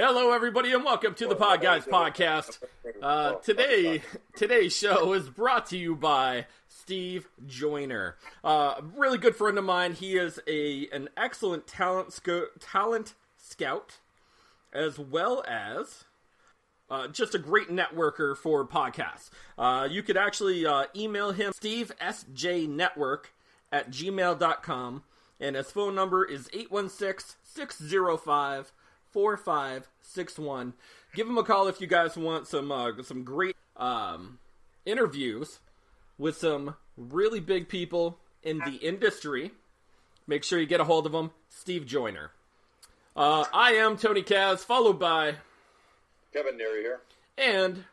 Hello, everybody, and welcome to the Podguyz Podcast. Today's show is brought to you by Steve Joyner. Really good friend of mine. He is an excellent talent scout, as well as just a great networker for podcasts. You could actually email him, stevesjnetwork@gmail.com, and his phone number is 816-605-4561. Give him a call if you guys want some great interviews with some really big people in the industry. Make sure you get a hold of him, Steve Joyner. I am Tony Kaz, followed by Kevin Neary here. And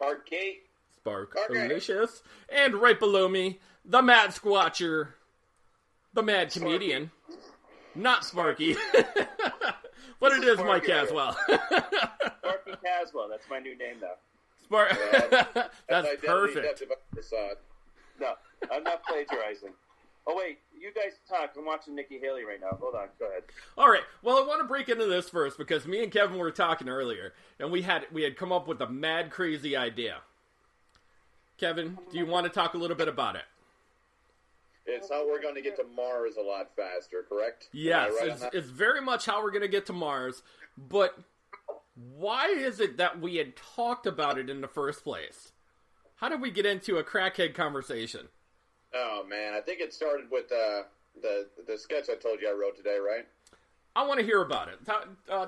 Sparkalicious. And right below me, the Mad Squatcher, the Mad Comedian. Not Sparky. But it is Mike Caswell. Sparky Caswell. That's my new name now. That's perfect. No, I'm not plagiarizing. Oh, wait. You guys talk. I'm watching Nikki Haley right now. Hold on. Go ahead. All right. Well, I want to break into this first because me and Kevin were talking earlier, and we had come up with a mad crazy idea. Kevin, do you want to talk a little bit about it? It's how we're going to get to Mars a lot faster, correct? Yes, it's very much how we're going to get to Mars, but why is it that we had talked about it in the first place? How did we get into a crackhead conversation? Oh, man, I think it started with the sketch I told you I wrote today, right? I want to hear about it.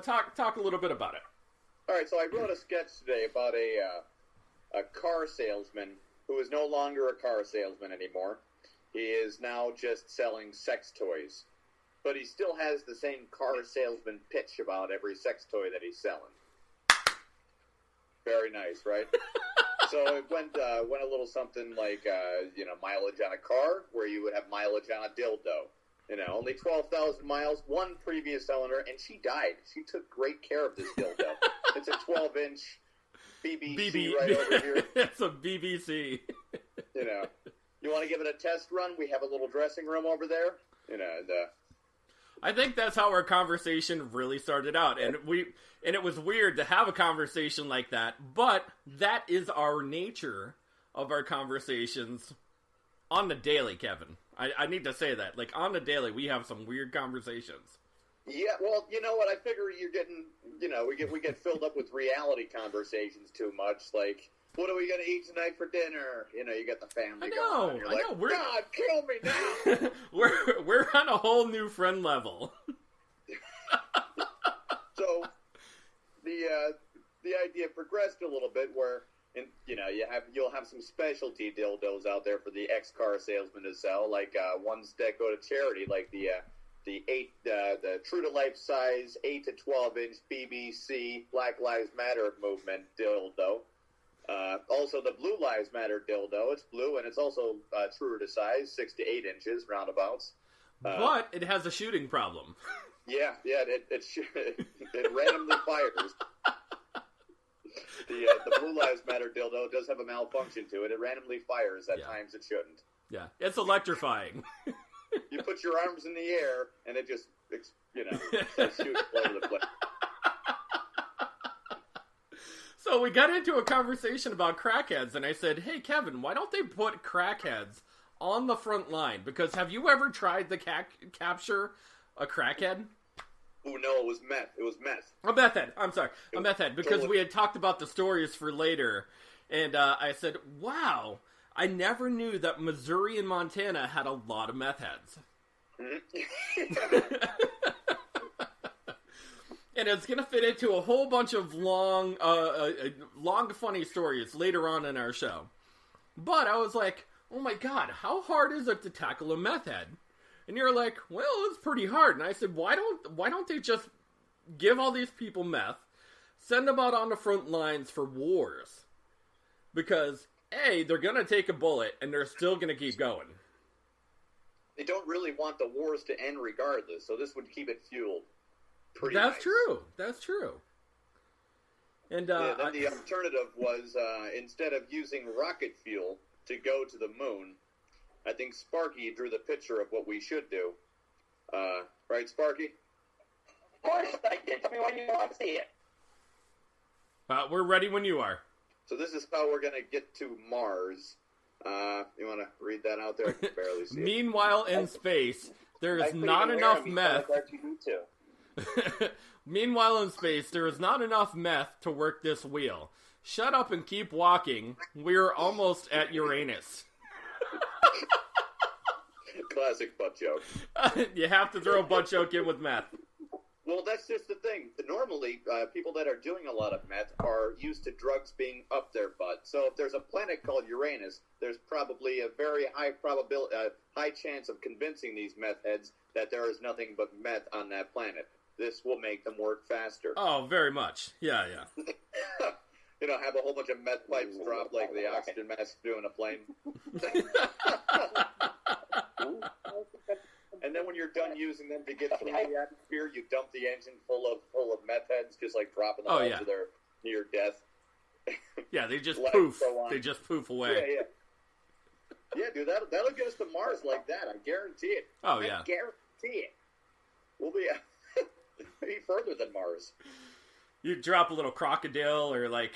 Talk a little bit about it. All right, so I wrote a sketch today about a car salesman who is no longer a car salesman anymore. He is now just selling sex toys. But he still has the same car salesman pitch about every sex toy that he's selling. Very nice, right? So it went a little something like, mileage on a car, where you would have mileage on a dildo. Only 12,000 miles, one previous owner, and she died. She took great care of this dildo. It's a 12-inch BBC right over here. It's a BBC. You want to give it a test run? We have a little dressing room over there. I think that's how our conversation really started out, and it was weird to have a conversation like that, but that is our nature of our conversations on the daily, Kevin. I need to say that. Like, on the daily, we have some weird conversations. Yeah, well, you know what? I figure you're getting, we get filled up with reality conversations too much, like, what are we going to eat tonight for dinner? You got the family going. I know. God, kill me now. we're on a whole new friend level. So the idea progressed a little bit where, you'll have some specialty dildos out there for the ex-car salesman to sell, like ones that go to charity, like the true to life size 8 to 12-inch BBC Black Lives Matter movement dildo. Also, the Blue Lives Matter dildo. It's blue, and it's also truer to size, 6 to 8 inches, roundabouts. But it has a shooting problem. Yeah, it randomly fires. The Blue Lives Matter dildo does have a malfunction to it. It randomly fires at times it shouldn't. Yeah, it's electrifying. You put your arms in the air, and it just, shoots all over the place. So we got into a conversation about crackheads, and I said, hey, Kevin, why don't they put crackheads on the front line? Because have you ever tried to capture a crackhead? Oh, no, it was meth. A MethHead. I'm sorry. A MethHead. Because we had talked about the stories for later, and I said, wow, I never knew that Missouri and Montana had a lot of meth heads. Mm-hmm. And it's going to fit into a whole bunch of long, funny stories later on in our show. But I was like, oh my God, how hard is it to tackle a meth head? And you're like, well, it's pretty hard. And I said, why don't they just give all these people meth, send them out on the front lines for wars? Because, A, they're going to take a bullet, and they're still going to keep going. They don't really want the wars to end regardless, so this would keep it fueled. That's true. And then the alternative was instead of using rocket fuel to go to the moon, I think Sparky drew the picture of what we should do. Right, Sparky? course I did. Tell me when you want to see it. We're ready when you are. So this is how we're going to get to Mars. You want to read that out there? I can barely see it. Meanwhile, in space, there is not enough meth. Meanwhile, in space, there is not enough meth to work this wheel. Shut up and keep walking. We're almost at Uranus. Classic butt joke. You have to throw a butt joke in with meth. Well, that's just the thing. Normally, people that are doing a lot of meth are used to drugs being up their butt. So if there's a planet called Uranus, there's probably a very high chance of convincing these meth heads that there is nothing but meth on that planet. This will make them work faster. Oh, very much. Yeah. Have a whole bunch of meth pipes drop like the oxygen mask do in a plane. And then when you're done using them to get through the atmosphere, you dump the engine full of meth heads, just like dropping them to their near death. Yeah, they just poof. They just poof away. Yeah, dude, that'll get us to Mars like that. I guarantee it. Oh, yeah. I guarantee it. We'll be further than Mars. You drop a little crocodile or like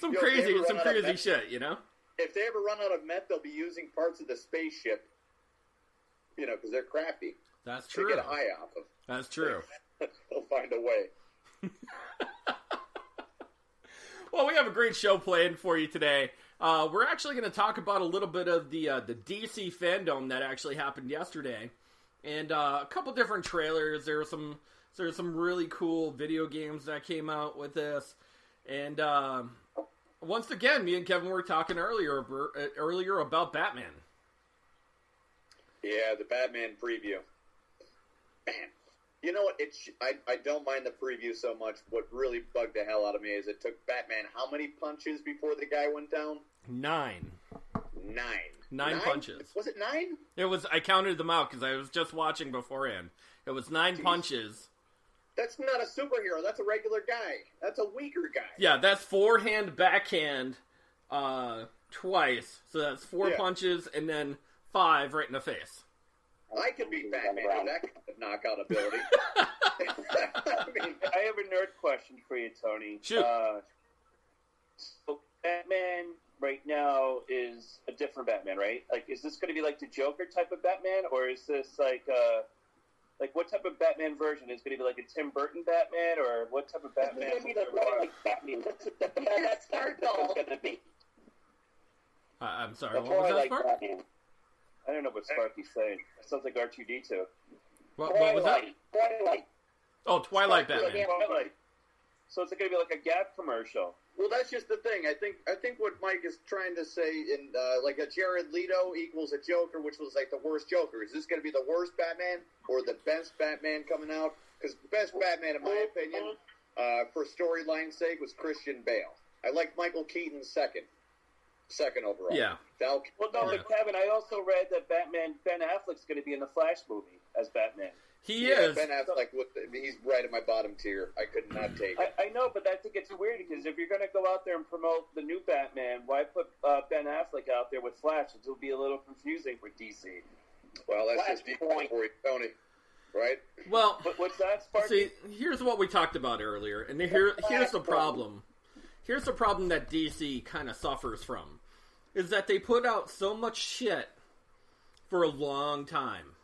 some crazy shit, you know? If they ever run out of meth, they'll be using parts of the spaceship, because they're crafty. That's true. To get high off of. That's true. They'll find a way. Well, we have a great show planned for you today. We're actually going to talk about a little bit of the DC Fandome that actually happened yesterday, and a couple different trailers. There's some really cool video games that came out with this, and once again, me and Kevin were talking earlier about Batman. Yeah, the Batman preview. Man, you know what? I don't mind the preview so much. What really bugged the hell out of me is it took Batman how many punches before the guy went down? 9. 9 punches. Was it 9? It was. I counted them out because I was just watching beforehand. It was 9 punches. That's not a superhero. That's a regular guy. That's a weaker guy. Yeah, that's forehand, backhand, twice. So that's 4 punches and then 5 right in the face. I could beat Batman with that kind of knockout ability. I have a nerd question for you, Tony. Shoot. So Batman right now is a different Batman, right? Like, is this going to be like the Joker type of Batman, or is this like what type of Batman version? Is it going to be like a Tim Burton Batman, or what type of Batman? It's going to be the like Batman. That's our goal. Going to be. I'm sorry. What was that, Spark? Batman. I don't know what Sparky's saying. It sounds like R2-D2. What was that? Twilight. Oh, Twilight Batman. Twilight. So it's going to be like a Gap commercial. Well, that's just the thing. I think what Mike is trying to say in like a Jared Leto equals a Joker, which was like the worst Joker. Is this going to be the worst Batman or the best Batman coming out? Because the best Batman, in my opinion, for storyline's sake, was Christian Bale. I like Michael Keaton second overall. Yeah. But Kevin, I also read that Ben Affleck's going to be in the Flash movie as Batman. He is. Ben Affleck, he's right in my bottom tier. I could not take it. I know, but I think it's weird because if you're going to go out there and promote the new Batman, why put Ben Affleck out there with Flash? It will be a little confusing for DC. Well, that's just the point for you, Tony. Right? Well, but what's that, Sparky? See, here's what we talked about earlier, and here's the problem. Here's the problem that DC kind of suffers from, is that they put out so much shit for a long time.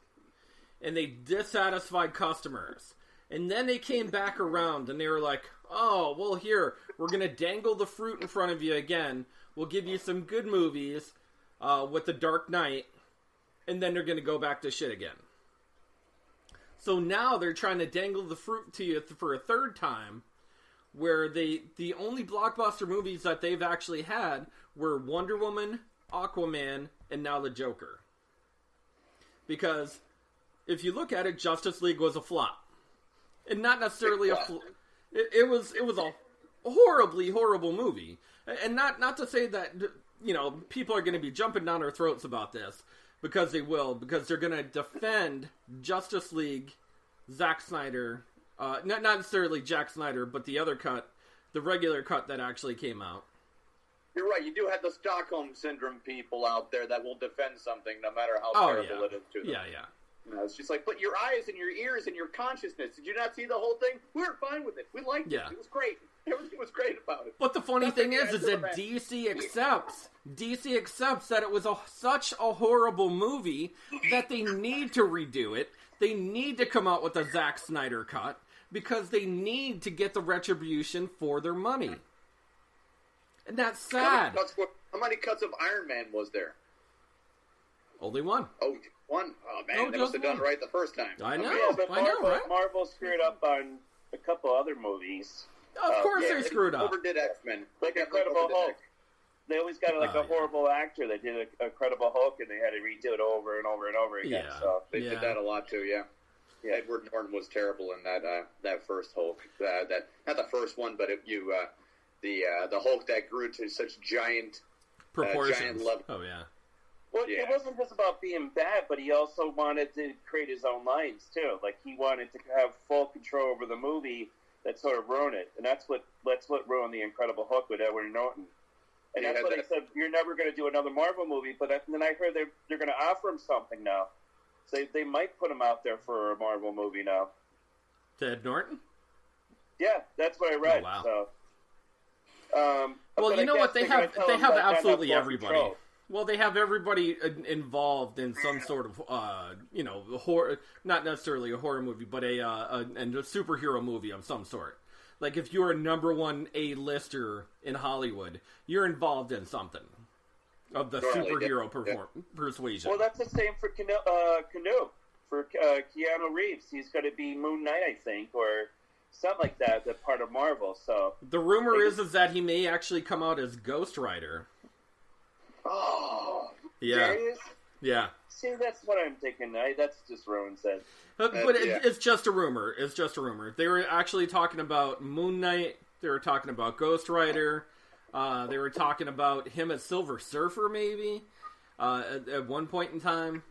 And they dissatisfied customers. And then they came back around and they were like, oh, well, here, we're going to dangle the fruit in front of you again. We'll give you some good movies with The Dark Knight. And then they're going to go back to shit again. So now they're trying to dangle the fruit to you for a third time. Where the only blockbuster movies that they've actually had were Wonder Woman, Aquaman, and now the Joker. Because if you look at it, Justice League was a flop. And not necessarily a flop. It was a horribly horrible movie. And not to say that, people are going to be jumping down our throats about this. Because they will. Because they're going to defend Justice League, Zack Snyder. Not necessarily Jack Snyder, but the other cut. The regular cut that actually came out. You're right. You do have the Stockholm Syndrome people out there that will defend something no matter how terrible it is to them. Yeah. And I was just like, but your eyes and your ears and your consciousness, did you not see the whole thing? We were fine with it. We liked it. It was great. Everything was great about it. But the funny thing is that DC accepts that it was such a horrible movie that they need to redo it. They need to come out with a Zack Snyder cut because they need to get the retribution for their money. And that's sad. How many cuts of Iron Man was there? Only one. Oh, one? Oh, man, they must have done right the first time. I know, but right? Marvel screwed up on a couple other movies. Of course they screwed up. Overdid X-Men. Like Incredible Hulk. They always got a horrible actor that did a Incredible Hulk, and they had to redo it over and over and over again. Yeah. So they did that a lot too. Yeah. Edward Norton was terrible in that first Hulk. That not the first one, but the Hulk that grew to such giant proportions. Giant level. Oh yeah. Well, it wasn't just about being bad, but he also wanted to create his own lines too. Like he wanted to have full control over the movie. That sort of ruined it, and that's what ruined the Incredible Hulk with Edward Norton. And that's what they said. You're never going to do another Marvel movie, but then I heard they're going to offer him something now. So they might put him out there for a Marvel movie now. To Ed Norton? Yeah, that's what I read. Oh, wow. So, well, you know what? They have absolutely everybody. Control. Well, they have everybody involved in some sort of, horror, not necessarily a horror movie, but a superhero movie of some sort. Like, if you're a number one A-lister in Hollywood, you're involved in something of the superhero persuasion. Well, that's the same for Canoe. For Keanu Reeves, he's going to be Moon Knight, I think, or something like that, that part of Marvel. So the rumor is that he may actually come out as Ghost Rider. Oh, yeah, serious? Yeah. See, that's what I'm thinking. That's just Rowan said. But it's just a rumor. It's just a rumor. They were actually talking about Moon Knight. They were talking about Ghost Rider. They were talking about him as Silver Surfer, maybe at one point in time.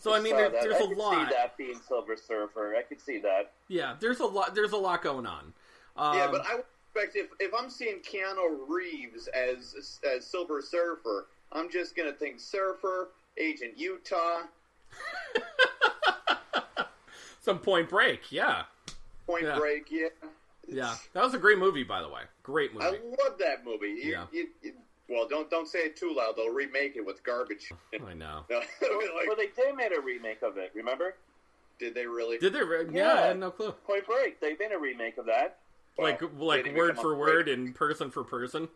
So I mean, there's a lot. I could see that being Silver Surfer. I could see that. Yeah, there's a lot. There's a lot going on. Yeah, but I. If I'm seeing Keanu Reeves as Silver Surfer, I'm just gonna think Surfer, Agent Utah, some Point Break, yeah. Point Break, yeah. Yeah, that was a great movie, by the way. Great movie. I love that movie. Well, don't say it too loud. They'll remake it with garbage. I know. Well, they did make a remake of it. Remember? Did they really? Did they? Yeah, I had no clue. Point Break. They made a remake of that. Like word for word and person for person?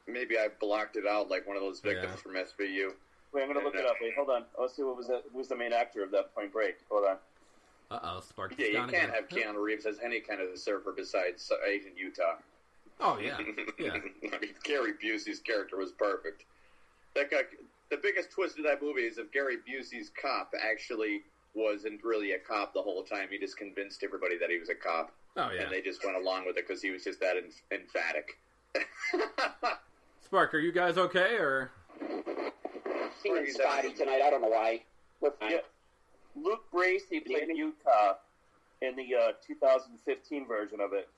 Maybe I blocked it out like one of those victims from SVU. Wait, I'm going to look it up. Wait, hold on. Let's see who's the main actor of that Point Break. Hold on. Uh-oh, Sparky's you gone can't again. have Keanu Reeves as any kind of surfer besides Agent Utah. Oh, yeah. Yeah. I mean, Gary Busey's character was perfect. That guy, the biggest twist of that movie is if Gary Busey's cop actually wasn't really a cop the whole time. He just convinced everybody that he was a cop. Oh, yeah. And they just went along with it because he was just that emphatic. Spark, are you guys okay, or? Seeing Scotty tonight, I don't know why. Yeah. Luke Bracey played Utah in the 2015 version of it.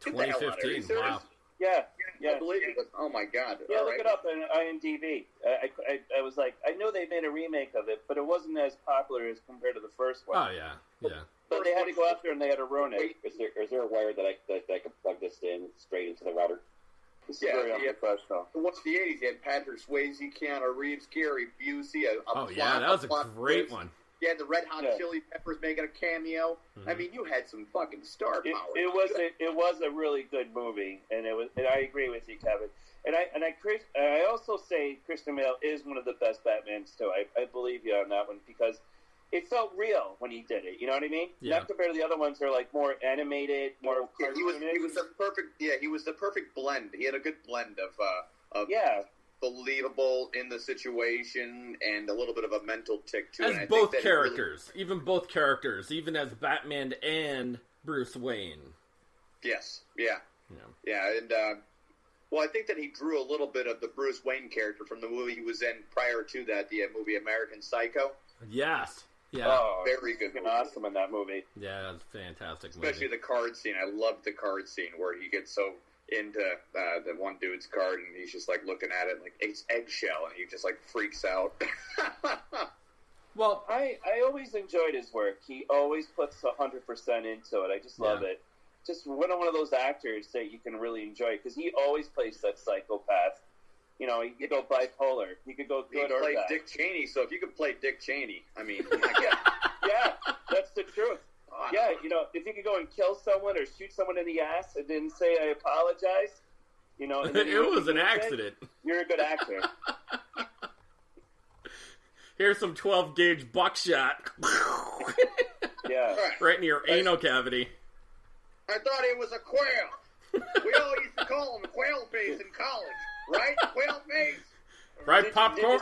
2015, wow. Yeah. I believe it. Oh, my God. Yeah, look it up on IMDb. I was like, I know they made a remake of it, but it wasn't as popular as compared to the first one. Oh, yeah. But they had to go out there and they had to ruin it. Is there a wire that I can plug this in straight into the router? This is very unprofessional. What's the 80s? You had Patrick Swayze, Keanu Reeves, Gary Busey. That was a great one. You had the Red Hot Chili Peppers making a cameo. Mm-hmm. I mean, you had some fucking star power. It was a really good movie, and I agree with you, Kevin. And I also say Christian Bale is one of the best Batmans too. I believe you on that one because it felt real when he did it. You know what I mean? Yeah. Not compared to the other ones that are like more animated, more. Yeah, he was the perfect. Yeah, he was the perfect blend. He had a good blend of believable in the situation and a little bit of a mental tick too. As both characters, even as Batman and Bruce Wayne. Yes. Yeah. And I think that he drew a little bit of the Bruce Wayne character from the movie he was in prior to that, the movie American Psycho. Yes. Yeah. Oh, very good. Awesome in that movie. Yeah, it's a fantastic Especially movie. the card scene. I loved the card scene where he gets so into the one dude's card and he's just like looking at it like it's eggshell and he just like freaks out. Well, I always enjoyed his work. He always puts 100% into it. I just love it. Just one of those actors that you can really enjoy because he always plays that psychopath. You know, he could go bipolar. He could go good or bad. He played Dick Cheney, so if you could play Dick Cheney, I mean, yeah, that's the truth. Yeah, you know, if you could go and kill someone or shoot someone in the ass and then say, I apologize, you know. And it was an accident. You're a good actor. Here's some 12-gauge buckshot. Yeah. Right in your anal cavity. I thought he was a quail. We all used to call him quail face in college, right? Quail face. Right, popcorn,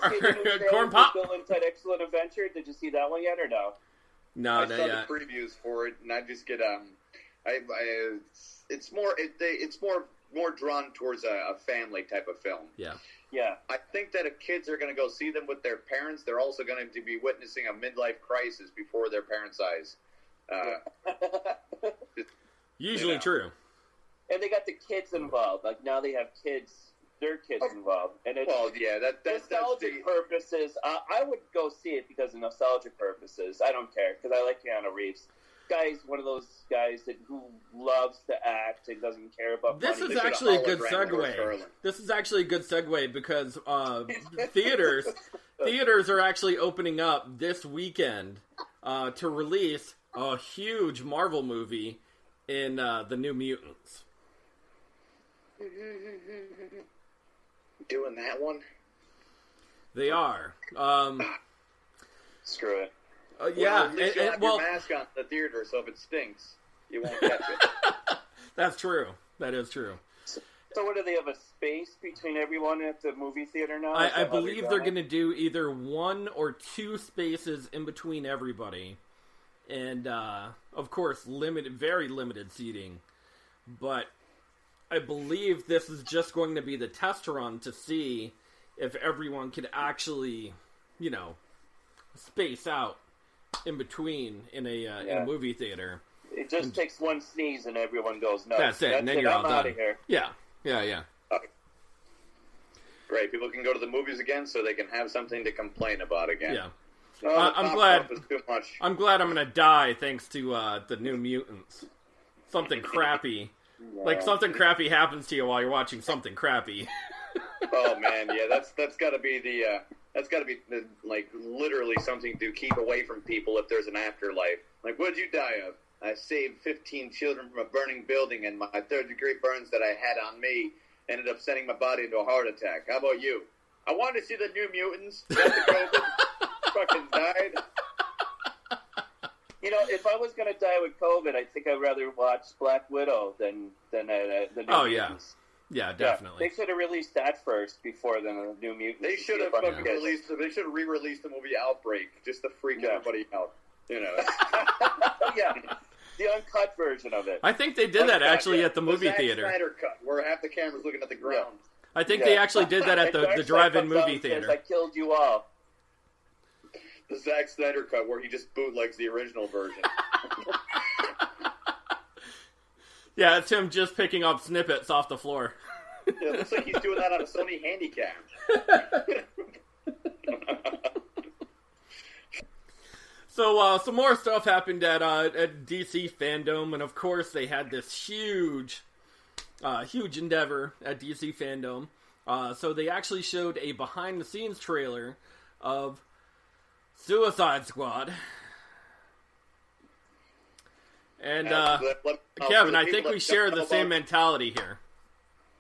corn pop. Bill and Ted Excellent Adventure. Did you see that one yet or no? No, I saw the previews for it, and I just get it's more drawn towards a family type of film. Yeah. Yeah. I think that if kids are going to go see them with their parents, they're also going to be witnessing a midlife crisis before their parents' eyes. Usually true. And they got the kids involved. Like now they have kids, their kids involved. And it's nostalgic purposes. I would go see it because of nostalgic purposes. I don't care because I like Keanu Reeves. Guy's one of those guys who loves to act and doesn't care about this money. Is actually a good segue. This is actually a good segue because theaters are actually opening up this weekend to release a huge Marvel movie in the New Mutants. Doing that one? They are. Screw it. Yeah, at least you'll have your mask on in the theater, so if it stinks, you won't catch it. That's true. That is true. So what, do they have a space between everyone at the movie theater now? I believe they're going to do either 1 or 2 spaces in between everybody. And, of course, very limited seating. But I believe this is just going to be the test run to see if everyone can actually, space out in between in a movie theater. It just takes one sneeze and everyone goes nuts. That's it, and then you're all done. Out of here. Yeah. Okay. Great, people can go to the movies again so they can have something to complain about again. Yeah. I'm glad I'm going to die thanks to the New Mutants. Something crappy. Yeah. Like something crappy happens to you while you're watching something crappy. Oh man, yeah, that's got to be the literally something to keep away from people if there's an afterlife. Like, what did you die of? I saved 15 children from a burning building, and my third-degree burns that I had on me ended up sending my body into a heart attack. How about you? I wanted to see the New Mutants. Fucking died. If I was going to die with COVID, I think I'd rather watch Black Widow than the New Mutants. Yeah, definitely. Yeah, they should have released that first before the New Mutants. They should have re-released the movie Outbreak just to freak everybody out. Yeah, the uncut version of it. I think they did that actually at the movie theater. Zack Snyder cut, where half the camera's looking at the ground. I think they actually did that at the drive-in movie theater. Says, I killed you all. The Zack Snyder cut, where he just bootlegs the original version. Yeah, it's him just picking up snippets off the floor. Yeah, it looks like he's doing that on a Sony Handycam. So, some more stuff happened at DC Fandome, and of course they had this huge endeavor at DC Fandome. So they actually showed a behind-the-scenes trailer of Suicide Squad. And, Kevin, I think we share the same mentality here.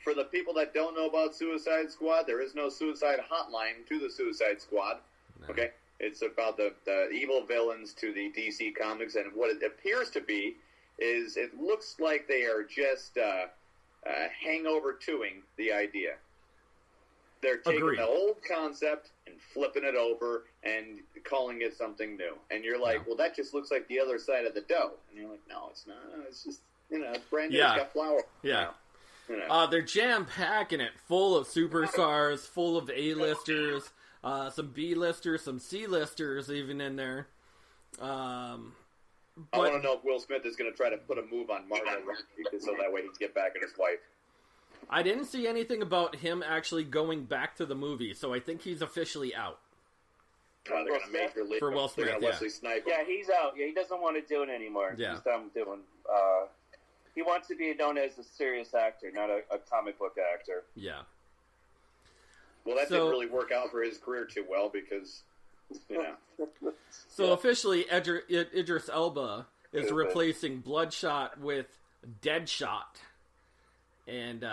For the people that don't know about Suicide Squad, there is no suicide hotline to the Suicide Squad. No. Okay? It's about the evil villains to the DC Comics, and what it appears to be is it looks like they are just hangover 2ing the idea. They're taking the old concept and flipping it over and calling it something new. And you're like, well, that just looks like the other side of the dough. And you're like, no, it's not. It's just, it's brand new. It's got flour. Yeah. They're jam-packing it full of superstars, full of A-listers, some B-listers, some C-listers even in there. I want to know if Will Smith is going to try to put a move on Margot Robbie so that way he can get back at his wife. I didn't see anything about him actually going back to the movie, so I think he's officially out. They're going to Major League. For Will Smith, they're going to Wesley Snipes. Yeah, he's out. Yeah, he doesn't want to do it anymore. Yeah. He's done doing. He wants to be known as a serious actor, not a comic book actor. Yeah. Well, that didn't really work out for his career too well because, So officially, Idris Elba is replacing Bloodshot with Deadshot. And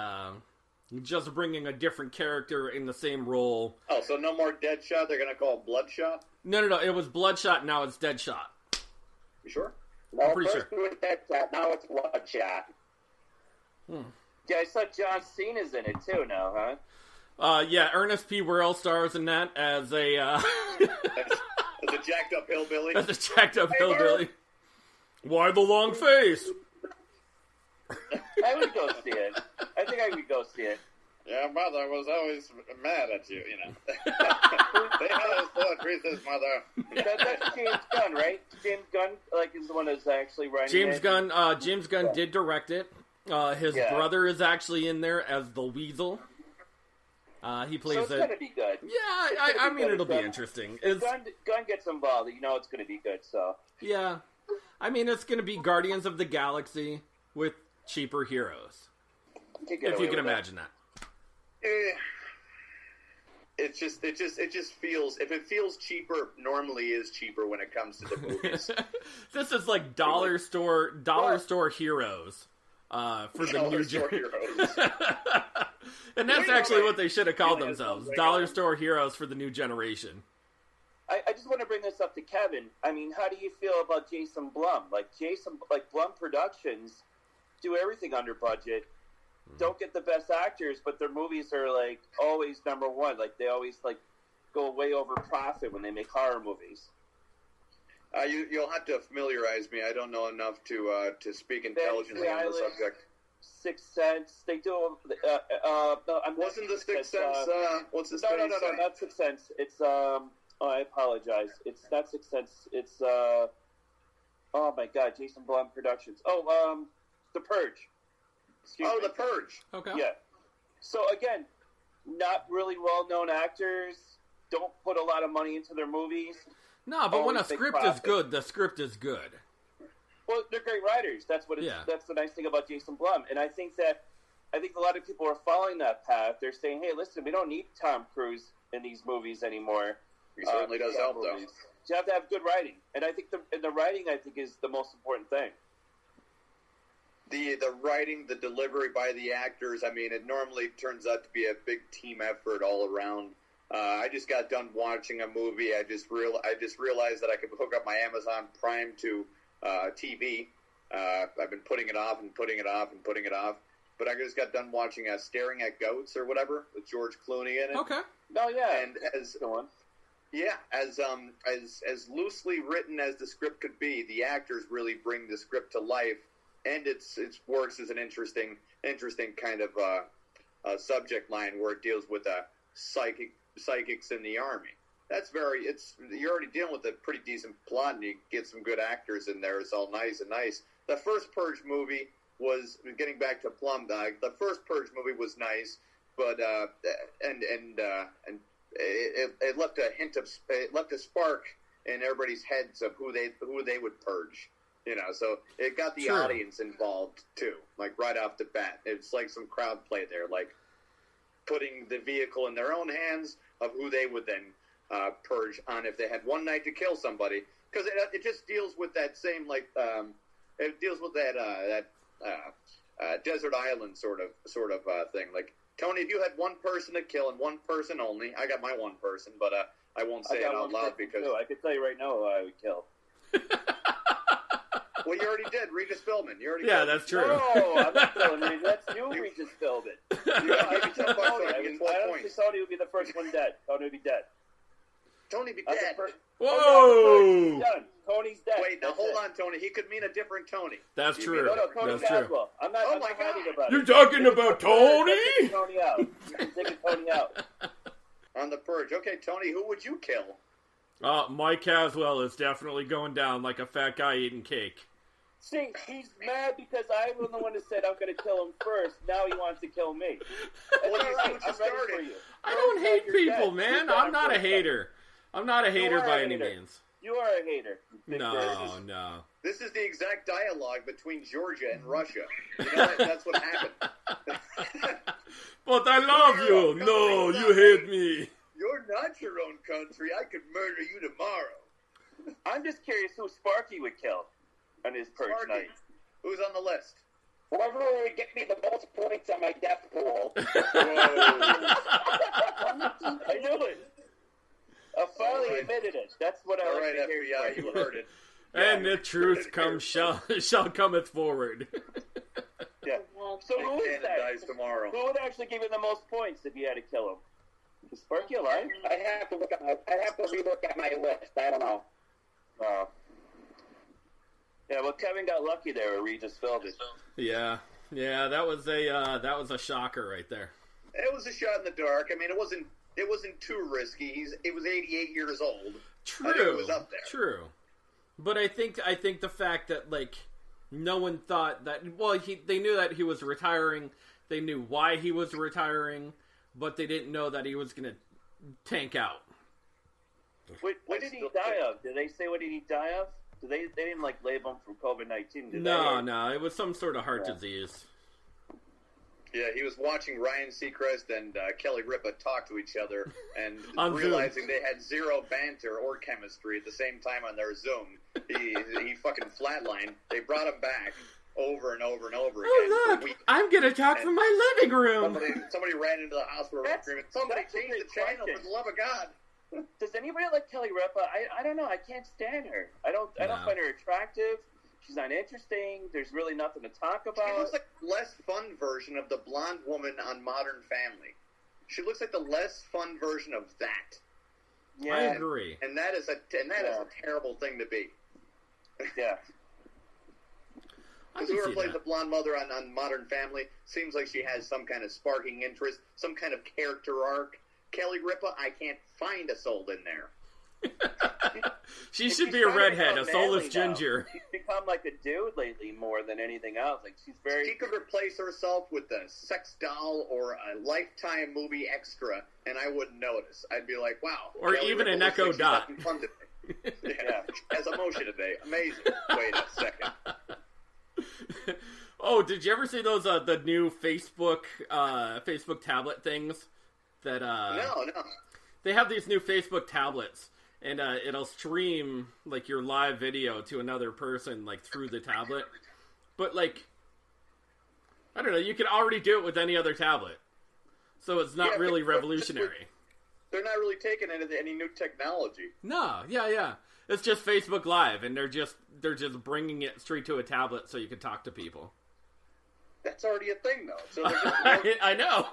just bringing a different character in the same role. Oh, so no more Deadshot? They're going to call it Bloodshot? No. It was Bloodshot, now it's Deadshot. You sure? No, I'm pretty first it was Deadshot, now it's Bloodshot. Yeah, I saw John Cena's in it too now, huh? Yeah, Ernest P. Worrell stars in that as a... As a jacked up hillbilly? As a jacked up hillbilly. Why the long face? I would go see it. I think I would go see it. Yeah, mother was always mad at you, They had us poetry, says mother. That's James Gunn, right? James Gunn, is the one that's actually writing James it. Gunn. James Gunn did direct it. His brother is actually in there as the Weasel. He plays so it's going to be good. Yeah, I mean, it'll be interesting. If Gunn gets involved, it's going to be good, so. Yeah. I mean, it's going to be Guardians of the Galaxy with cheaper heroes. If you can imagine that. It just feels, if it feels cheaper, normally is cheaper when it comes to the movies. This is like dollar store heroes for the new generation. And that's actually what they should have called themselves. Dollar store heroes for the new generation. I just want to bring this up to Kevin. I mean, how do you feel about Jason Blum? Blum Productions do everything under budget. Don't get the best actors, but their movies are always number one. They always go way over profit when they make horror movies. You'll have to familiarize me. I don't know enough to speak intelligently on the subject. Sixth Sense. They do. Wasn't the Sixth Sense? What's the No, not Sixth Sense. It's I apologize. It's not Sixth Sense. It's oh my God, Jason Blum Productions. The Purge. The Purge. Okay. Yeah. So again, not really well-known actors. Don't put a lot of money into their movies. No, but when a script is good, the script is good. Well, they're great writers. That's the nice thing about Jason Blum. And I think a lot of people are following that path. They're saying, "Hey, listen, we don't need Tom Cruise in these movies anymore." He certainly does help, though. You have to have good writing, and I think the writing is the most important thing. The writing, the delivery by the actors, I mean, it normally turns out to be a big team effort all around. I just got done watching a movie. I just realized that I could hook up my Amazon Prime to TV. I've been putting it off and putting it off and putting it off. But I just got done watching Staring at Goats or whatever with George Clooney in it. Okay. Oh yeah. And as loosely written as the script could be, the actors really bring the script to life. And it works as an interesting kind of subject line where it deals with psychics in the army. You're already dealing with a pretty decent plot, and you get some good actors in there. It's all nice and nice. The first Purge movie was, getting back to Plum, the first Purge movie was nice, but it left a spark in everybody's heads of who they would purge. So it got the audience involved, too, right off the bat. It's like some crowd play there, putting the vehicle in their own hands of who they would then purge on if they had one night to kill somebody. Because it just deals with that same, it deals with that desert island sort of thing. Tony, if you had one person to kill and one person only, I got my one person, but I won't say it out loud because... I can tell you right now who I would kill. Well, you already did. Regis Philbin. That's true. No, I'm not killing Regis. That's you, Regis Philbin. I think Tony would be the first one dead. Tony would be dead. Tony be dead. Whoa! Done. Tony's dead. Wait, now hold on, Tony. He could mean a different Tony. That's true. No, Tony That's true. Caswell. I'm not hiding about it. You're talking about Tony? Take Tony out. You can take Tony out. On the Purge. Okay, Tony, who would you kill? Mike Caswell is definitely going down like a fat guy eating cake. See, he's mad because I was the one that said I'm going to kill him first. Now he wants to kill me. Well, I'm ready for you. I don't hate people, man. I'm not a hater. I'm not a hater are by a any hater. means. You are a hater. No. This is the exact dialogue between Georgia and Russia. You know, that's what happened. But I love you. No, you hate me. You're not your own country. I could murder you tomorrow. I'm just curious who Sparky would kill on his purge Sparky. night. Who's on the list? Whoever would get me the most points on my death pool. I knew it. I finally All right. admitted it. That's what I All like right, to hear. FBI, you heard it. And the truth shall cometh forward. Yeah. So who is Cannon that? dies tomorrow. Who would actually give you the most points if you had to kill him? Is Sparky alive? I'd have to relook at my list. I don't know. Yeah, well, Kevin got lucky there where we just filled it. Yeah, that was a shocker right there. It was a shot in the dark. I mean, it wasn't too risky. It was 88 years old. I knew it was up there. True. But I think the fact that like no one thought that they knew that he was retiring. They knew why he was retiring, but they didn't know that he was going to tank out. What did he die of? Did they say what did he die of? They didn't like label him from COVID-19, did they? No, it was some sort of heart disease. Yeah, he was watching Ryan Seacrest and Kelly Ripa talk to each other and On realizing they had zero banter or chemistry at the same time on their Zoom. He fucking flatlined. They brought him back over and over and over again. Oh, look, I'm going to talk from my living room. Somebody ran into the house where we were screaming, somebody change the channel for the love of God. Does anybody like Kelly Ripa? I don't know. I can't stand her. I don't find her attractive. She's not interesting. There's really nothing to talk about. She looks like a less fun version of the blonde woman on Modern Family. She looks like the less fun version of that. Yeah, I agree. And that is a terrible thing to be. Yeah. Because whoever plays the blonde mother on Modern Family seems like she has some kind of sparking interest, some kind of character arc. Kelly Ripa, I can't find a soul in there. She should be a redhead, a soulless ginger. She's become like a dude lately more than anything else. Like she's very. She could replace herself with a sex doll or a Lifetime movie extra, and I wouldn't notice. I'd be like, wow. Or Kelly even Ripa an looks Echo like she's Dot. having fun today. Yeah, has emotion today. Amazing. Wait a second. Oh, did you ever see those the new Facebook tablet things? That No. They have these new Facebook tablets, and it'll stream like your live video to another person like through the tablet. But like, I don't know, you can already do it with any other tablet, so it's not really revolutionary. They're not really taking any new technology. No, yeah. It's just Facebook Live, and they're just bringing it straight to a tablet so you can talk to people. That's already a thing, though. So they're just I know.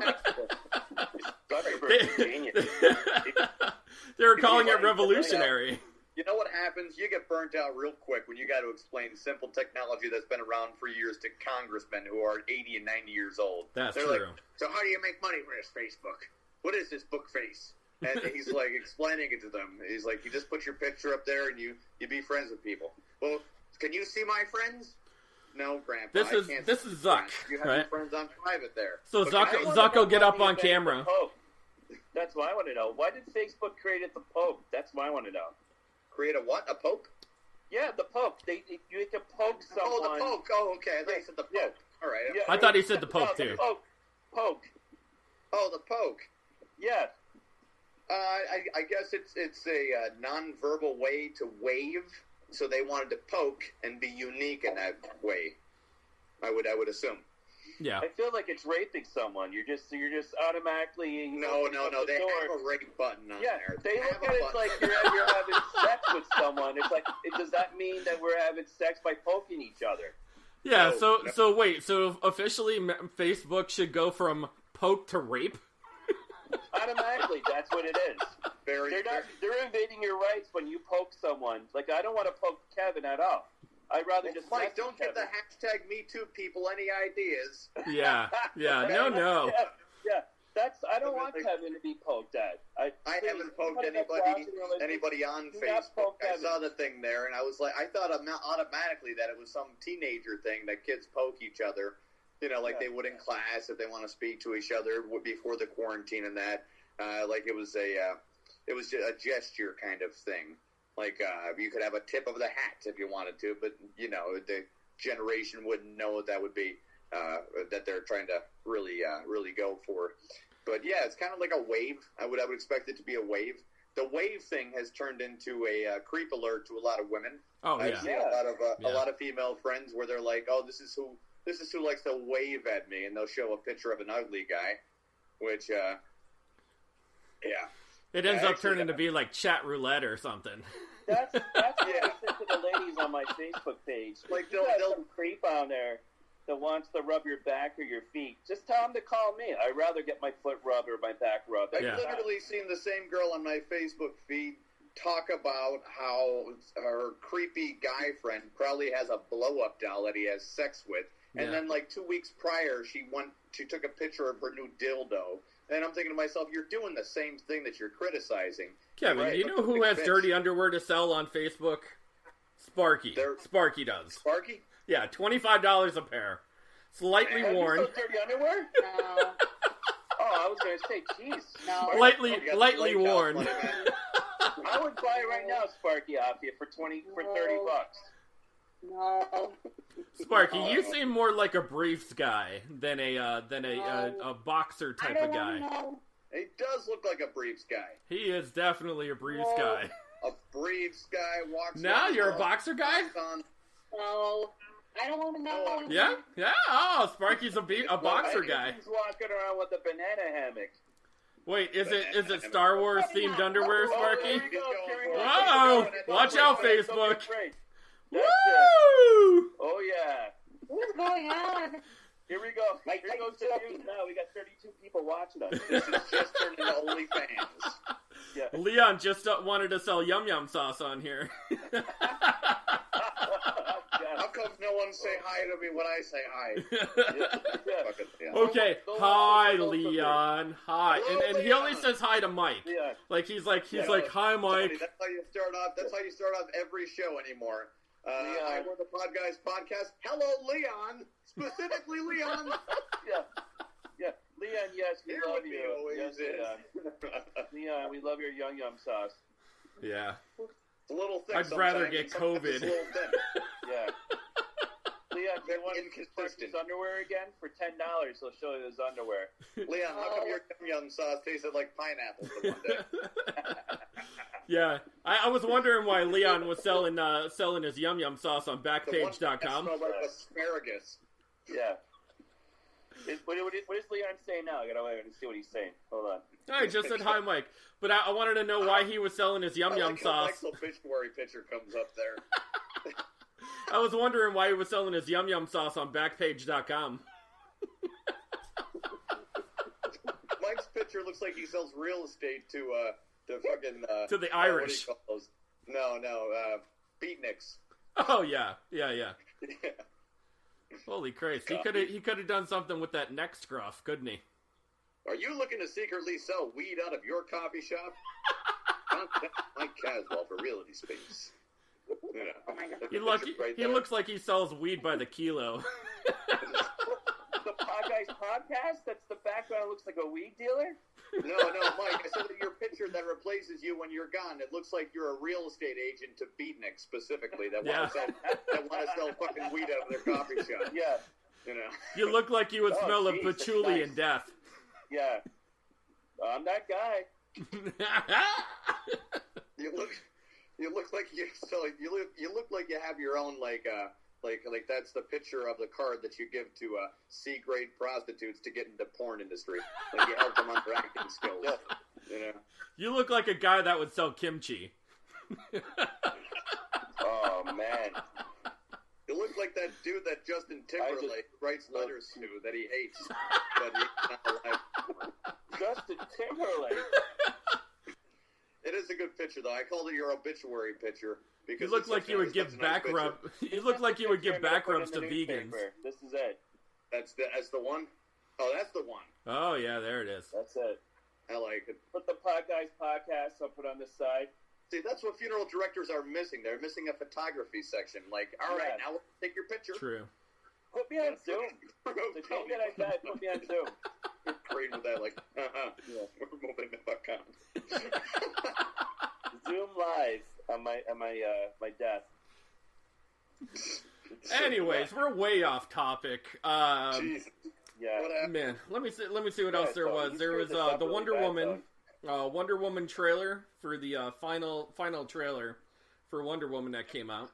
Zuckerberg's a genius. They were calling it revolutionary. You know what happens? You get burnt out real quick when you got to explain simple technology that's been around for years to congressmen who are 80 and 90 years old. They're true. Like, so how do you make money for this Facebook? What is this book face? And he's like explaining it to them. He's like, you just put your picture up there and you be friends with people. Well, can you see my friends? No, Grandpa. This is Zuck. You have right? your friends on private there. So Zuck will get up on camera. That's what I want to know. Why did Facebook create the Pope? That's what I want to know. Create a what? A Pope? Yeah, the Pope. You can poke someone. Oh, the Pope. Oh, okay. I thought you said the Pope. Yeah. All right. Yeah, I thought he said the Pope, too. Poke. Oh, the Poke. Yeah. I guess it's a non-verbal way to wave, so they wanted to poke and be unique in that way. I would assume. Yeah. I feel like it's raping someone. You're just automatically. No. They have a rape button on there. They look at it like you're having sex with someone. It's like, does that mean that we're having sex by poking each other? Yeah. So wait. So officially, Facebook should go from poke to rape. Automatically, that's what it is. They're invading your rights when you poke someone. Like, I don't want to poke Kevin at all. I'd rather just Mike, don't give the hashtag #MeToo people any ideas. Yeah. No. Yeah. I don't want Kevin to be poked at. I haven't poked anybody on Facebook. I saw the thing there, and I was like, I thought automatically that it was some teenager thing that kids poke each other. You know, like they would in class if they want to speak to each other before the quarantine and that. Like it was it was just a gesture kind of thing. Like, you could have a tip of the hat if you wanted to, but, you know, the generation wouldn't know what that would be, that they're trying to really go for. But, yeah, it's kind of like a wave. I would expect it to be a wave. The wave thing has turned into a creep alert to a lot of women. Oh, yeah. I've seen a lot of female friends where they're like, oh, this is who likes to wave at me, and they'll show a picture of an ugly guy, which, yeah. It ends up turning to be like chat roulette or something. That's what I said to the ladies on my Facebook page. Like, you got some creep on there that wants to rub your back or your feet. Just tell them to call me. I'd rather get my foot rubbed or my back rubbed. I've literally seen the same girl on my Facebook feed talk about how her creepy guy friend probably has a blow-up doll that he has sex with. And then, like, 2 weeks prior, she took a picture of her new dildo. And I'm thinking to myself, you're doing the same thing that you're criticizing. Kevin, right? you know who has dirty underwear to sell on Facebook? Sparky. Sparky does. Sparky? Yeah, $25 a pair. Slightly worn. You dirty underwear? No. Oh, I was going to say, jeez. No. Lightly worn. I would buy it right now, Sparky, off you for $30. No. Sparky, you seem more like a briefs guy than a boxer type of guy. Know. He does look like a briefs guy. He is definitely a briefs guy. A briefs guy walks. Now you're a boxer guy? No. I don't want to know. Yeah. Oh, Sparky's a boxer guy. He's walking around with a banana hammock. Wait, is it Star Wars themed underwear, Sparky? There you go. Whoa! Watch out, Facebook. Woo! Oh yeah. What's going on? Here we go. Here goes the news now. We got 32 people watching us. This is just turning into OnlyFans. Yeah. Leon just wanted to sell yum yum sauce on here. How come no one say hi to me when I say hi? Okay, hi Leon. Hi. And he only says hi to Mike. Yeah. Like he's like hi Mike. That's how you start off every show anymore. I work the Podguyz Podcast. Hello, Leon. Specifically, Leon. Yeah. Leon, yes, we love Here you. always Yes, is. Leon, we love your yum yum sauce. Yeah. It's a little thick. I'd rather sometimes. get Sometimes COVID. it's a little thin. Yeah. Leon, do you want Inconsistent. his underwear again? For $10, he'll show you his underwear. Leon, how come your yum sauce tasted like pineapple for one day? Yeah. I was wondering why Leon was selling his yum yum sauce on The one that Backpage.com. smelled like asparagus. Yeah. What is Leon saying now? I gotta wait and see what he's saying. Hold on. I just said hi Mike. But I wanted to know why he was selling his yum yum sauce. Mike's obituary picture comes up there. I was wondering why he was selling his yum yum sauce on Backpage.com. Mike's picture looks like he sells real estate to fucking To the what Irish. do you call those? No, beatniks. Oh yeah. Yeah. Yeah. Holy Christ! He could have done something with that neck scruff, couldn't he? Are you looking to secretly sell weed out of your coffee shop? Contact Mike Caswell for realty space. Yeah. Oh my God. He looks like he sells weed by the kilo. The Podguyz Podcast? That's the background. Looks like a weed dealer? No, Mike. I said that your picture that replaces you when you're gone. It looks like you're a real estate agent to beatniks specifically that want to sell fucking weed out of their coffee shop. Yeah. You know. You look like you would smell of geez, that's patchouli nice. and death. Yeah. I'm that guy. You look like you look like you have your own like that's the picture of the card that you give to C-grade prostitutes to get into porn industry. Like you help them on their acting skills. You know. You look like a guy that would sell kimchi. Oh, man. You look like that dude that Justin Timberlake writes letters to that he hates, but he's not alive anymore. Justin Timberlake. It is a good picture, though. I called it your obituary picture because You look like you would give back rub. You look like you would give back rubs to vegans. This is it. That's the one. Oh, that's the one. Oh yeah, there it is. That's it. I like it. Put the Podguyz Podcast. I'll put on the side. See, that's what funeral directors are missing. They're missing a photography section. Like, all right, now take your picture. True. Put me on Zoom. The day that I die, put me on Zoom. Praying with that, like, we're moving the fuck on. Zoom live on my desk. Anyways, we're way off topic. Jesus. Yeah. What happened? Man, let me see what else there so was. you There screwed was this up the really Wonder Woman trailer for the final trailer for Wonder Woman that came out.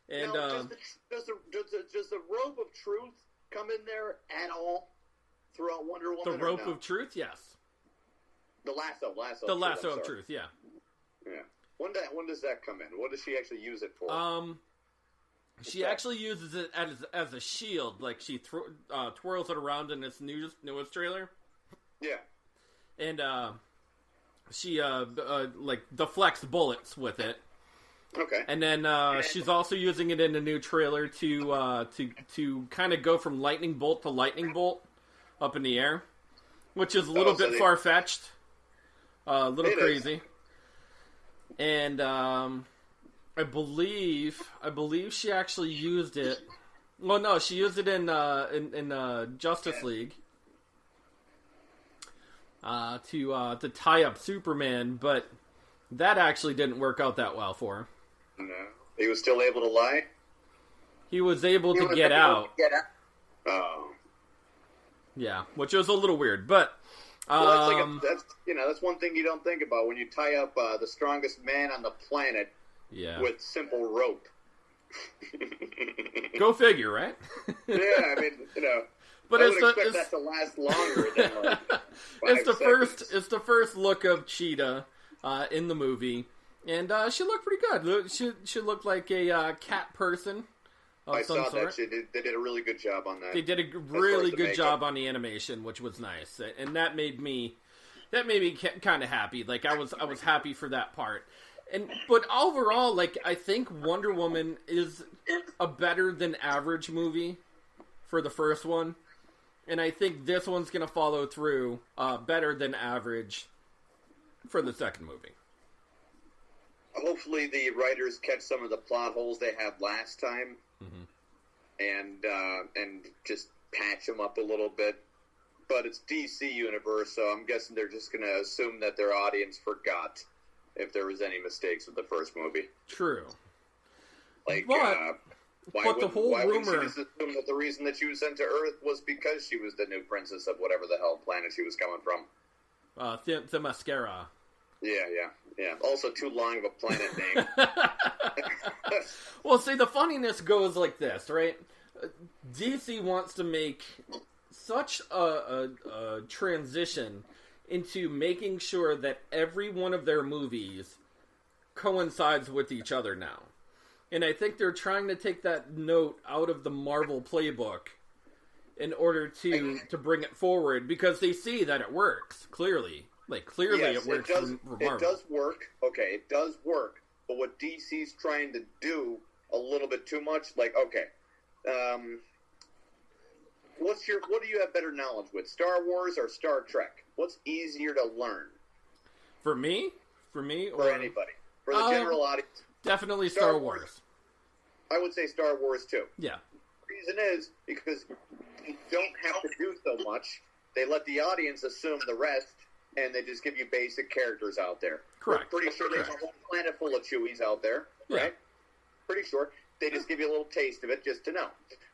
And now, does the rope of truth come in there at all throughout Wonder Woman? the rope of truth, yes. The lasso. The lasso I'm of sorry. truth, yeah. Yeah. When does that come in? What does she actually use it for? She actually uses it as a shield. Like she twirls it around in this newest trailer. Yeah. And she like deflects bullets with it. Okay. And then she's also using it in a new trailer to kind of go from lightning bolt to lightning bolt up in the air, which is a little bit far fetched, a little crazy. And I believe she actually used it. Well, no, she used it in Justice League to tie up Superman, but that actually didn't work out that well for him. No. He was still able to lie? He was able to get out. Oh. Yeah, which was a little weird, but well, that's one thing you don't think about when you tie up the strongest man on the planet with simple rope. Go figure, right? Yeah, I mean, but I would expect that to last longer than like 5 seconds. It's the first look of Cheetah in the movie, and she looked pretty good. She looked like a cat person. I saw that. They did a really good job on that. They did a really good job on the animation, which was nice, and that made me kind of happy. Like I was happy for that part. But overall, like I think Wonder Woman is a better than average movie for the first one, and I think this one's gonna follow through better than average for the second movie. Hopefully, the writers catch some of the plot holes they had last time. And just patch them up a little bit. But it's DC Universe, so I'm guessing they're just going to assume that their audience forgot if there was any mistakes with the first movie. True. Like, but the whole why rumor... wouldn't she just assume that the reason that she was sent to Earth was because she was the new princess of whatever the hell planet she was coming from? The mascara. Yeah. Also too long of a planet name. Well, see, the funniness goes like this, right? DC wants to make such a transition into making sure that every one of their movies coincides with each other now. And I think they're trying to take that note out of the Marvel playbook in order to bring it forward, because they see that it works, clearly. Like, clearly yes, it works for Marvel. It does work. Okay, it does work. But what DC's trying to do a little bit too much, like, okay, what do you have better knowledge with, Star Wars or Star Trek? What's easier to learn? For me? For anybody. For the general audience. Definitely Star Wars. I would say Star Wars, too. Yeah. The reason is because you don't have to do so much. They let the audience assume the rest, and they just give you basic characters out there. Correct. We're pretty sure there's a whole planet full of Chewies out there, right? Pretty sure. They just give you a little taste of it just to know.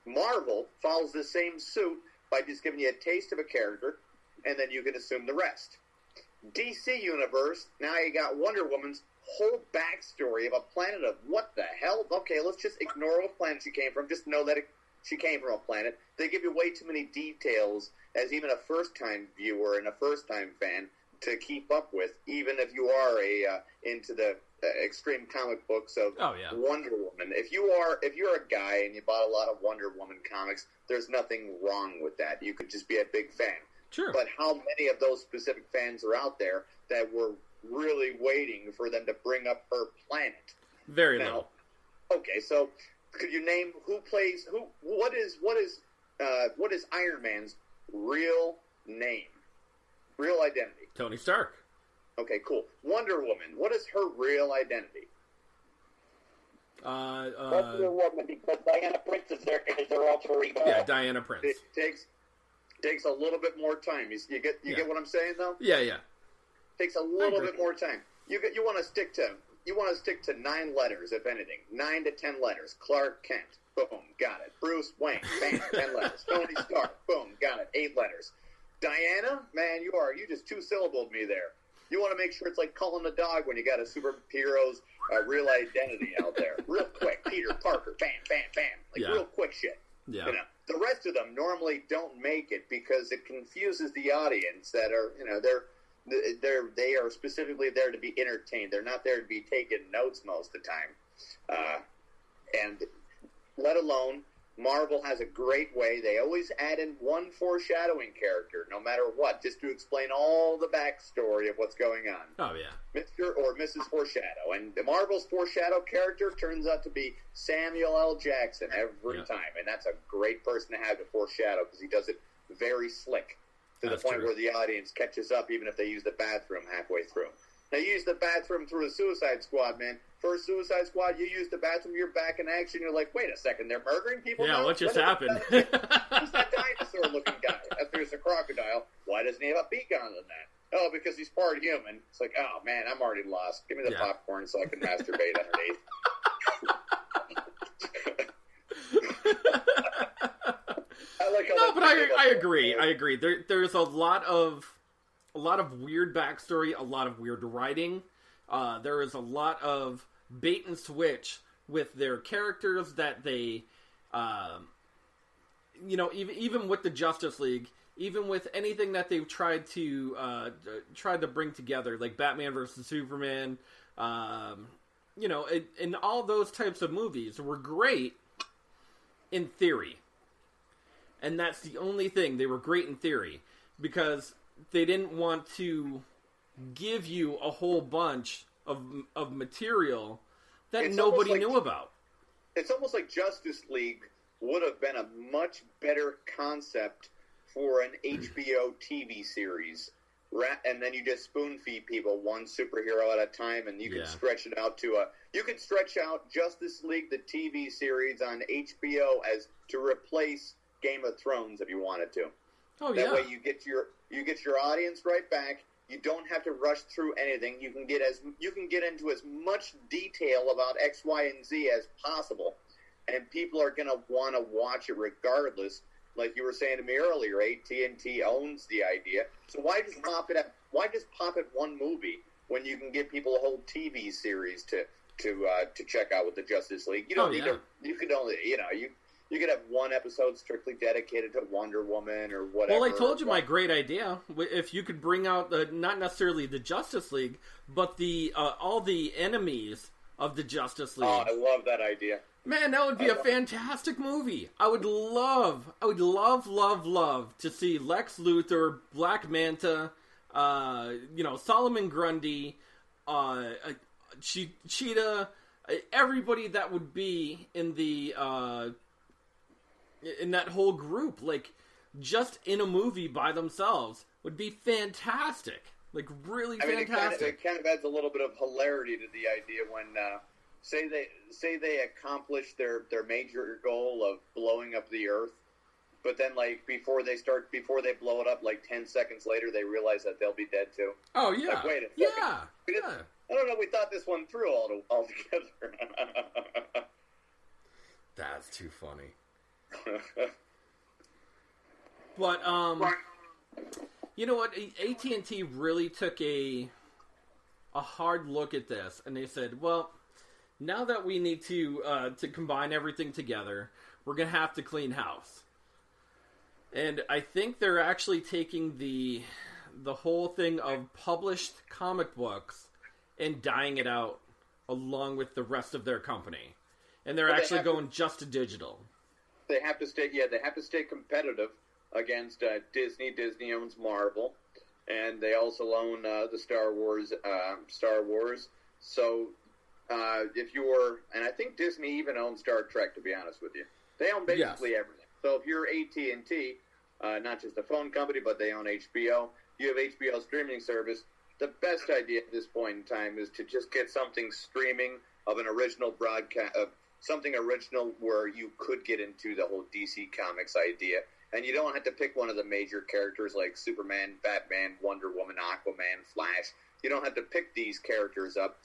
Marvel follows the same suit by just giving you a taste of a character, and then you can assume the rest. DC Universe, now you got Wonder Woman's whole backstory of a planet of what the hell? Okay, let's just ignore what planet she came from. Just know that she came from a planet. They give you way too many details as even a first-time viewer and a first-time fan to keep up with, even if you are into the extreme comic books of Wonder Woman. If you're a guy and you bought a lot of Wonder Woman comics, there's nothing wrong with that. You could just be a big fan. Sure. But how many of those specific fans are out there that were really waiting for them to bring up her planet? Very little. Okay, so could you name who plays who? What is Iron Man's real name? Real identity? Tony Stark. Okay, cool. Wonder Woman. What is her real identity? Wonder Woman, because Diana Prince is their alter ego. Yeah, Diana Prince. It takes Takes a little bit more time. You get what I'm saying though? Yeah. Takes a little bit more time. You want to stick to 9 letters, if anything. 9 to 10 letters. Clark Kent. Boom, got it. Bruce Wayne. Bam, 10 letters. Tony Stark. Boom, got it. 8 letters. Diana, man, you just 2-syllabled me there. You want to make sure it's like calling a dog when you got a superhero's real identity out there. Real quick. Peter Parker. Bam, bam, bam. Real quick shit. Yeah. You know, the rest of them normally don't make it because it confuses the audience that are, they are specifically there to be entertained. They're not there to be taking notes most of the time. And let alone, Marvel has a great way. They always add in one foreshadowing character, no matter what, just to explain all the backstory of what's going on. Oh, yeah. Mr. or Mrs. Foreshadow. And the Marvel's Foreshadow character turns out to be Samuel L. Jackson every time. And that's a great person to have to foreshadow because he does it very slick to the point where the audience catches up even if they use the bathroom halfway through. Now, you use the bathroom through a Suicide Squad, man. First Suicide Squad, you use the bathroom, you're back in action, you're like, wait a second, they're murdering people now? What just happened? Who's that dinosaur-looking guy? If there's a crocodile, why doesn't he have a beak on than that? Oh, because he's part human. It's like, oh, man, I'm already lost. Give me the popcorn so I can masturbate underneath. I agree. I agree. There's a lot of weird backstory, a lot of weird writing. There is a lot of bait and switch with their characters that they, even with the Justice League, even with anything that they've tried to bring together, like Batman versus Superman, and all those types of movies were great in theory. And that's the only thing. They were great in theory because they didn't want to give you a whole bunch of material that nobody knew about. It's almost like Justice League would have been a much better concept for an HBO TV series. And then you just spoon-feed people one superhero at a time, and you can stretch it out to you could stretch out Justice League, the TV series on HBO, as to replace Game of Thrones if you wanted to. Oh, that way you get your audience right back. You don't have to rush through anything. You can get into as much detail about X, Y, and Z as possible, and people are going to want to watch it regardless. Like you were saying to me earlier, AT&T owns the idea. So why just pop it one movie when you can give people a whole TV series to check out with the Justice League? You don't need to. You could only You could have one episode strictly dedicated to Wonder Woman or whatever. Well, I told you my great idea. If you could bring out not necessarily the Justice League, but the all the enemies of the Justice League. Oh, I love that idea. Man, that would be a fantastic movie. I would love to see Lex Luthor, Black Manta, Solomon Grundy, Cheetah, everybody that would be in the in that whole group, like just in a movie by themselves, would be fantastic. Like really fantastic. It kind of adds a little bit of hilarity to the idea when say they accomplish their major goal of blowing up the Earth, but then like before they blow it up, like 10 seconds later, they realize that they'll be dead too. Oh yeah, like, wait a second. I don't know. We thought this one through altogether. That's too funny. But you know what? AT&T really took a hard look at this, and they said, "Well, now that we need to combine everything together, we're gonna have to clean house." And I think they're actually taking the whole thing of published comic books and dying it out along with the rest of their company, and they're actually going just to digital. They have to stay. Yeah, they have to stay competitive against Disney. Disney owns Marvel, and they also own the Star Wars. So, if you're, and I think Disney even owns Star Trek. To be honest with you, they own basically everything. So, if you're AT&T, not just a phone company, but they own HBO. You have HBO streaming service. The best idea at this point in time is to just get something streaming of an original broadcast. Something original where you could get into the whole DC Comics idea And you don't have to pick one of the major characters like Superman, Batman, Wonder Woman, Aquaman, Flash. You don't have to pick these characters up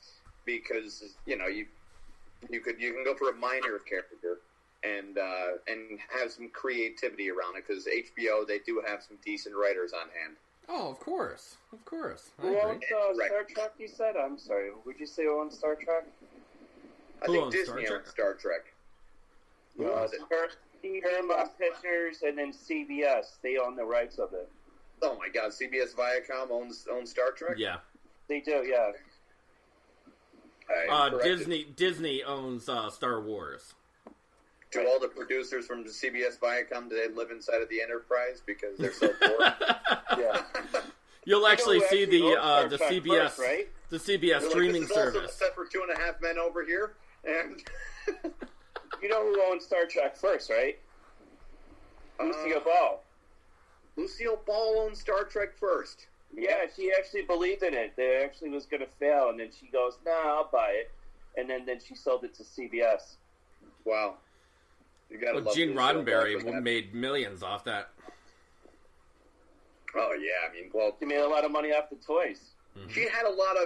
because you can go for a minor character and have some creativity around it because HBO, they do have some decent writers on hand. Oh, of course. Who owns Star Trek, you said? I'm sorry. Would you say owns Star Trek? I think Disney owns Star Trek. Paramount Pictures and then CBS. They own the rights of it. Oh my God, CBS Viacom owns Star Trek? Yeah. They do, yeah. Disney owns Star Wars. Do all the producers from the CBS Viacom, do they live inside of the Enterprise because they're so poor? Yeah. You'll actually see the CBS first, right? the CBS streaming this is also service. set for 2.5 Men over here, and You know who owns Star Trek first, right? Lucille Ball. Lucille Ball owns Star Trek first. Yeah, she actually believed in it. They actually was going to fail, and then she goes, "Nah, I'll buy it." And then she sold it to CBS. Wow. You gotta love Gene Lucille Ball Roddenberry for that. made millions off that. Oh yeah, I mean, well, She made a lot of money off the toys. Mm-hmm. she had a lot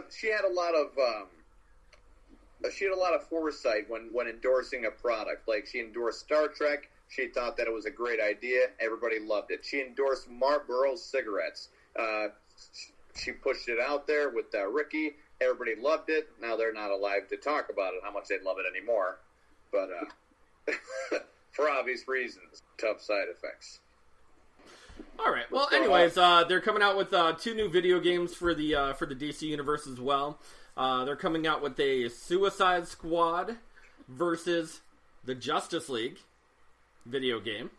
of foresight when endorsing a product. Like she endorsed Star Trek. She thought that it was a great idea. Everybody loved it. She endorsed Marlboro cigarettes. She pushed it out there with Ricky. Everybody loved it. Now they're not alive to talk about it, how much they love it anymore. But for obvious reasons, tough side effects. All right. Well, anyways, they're coming out with 2 new video games for the DC universe as well. They're coming out with a Suicide Squad versus the Justice League video game.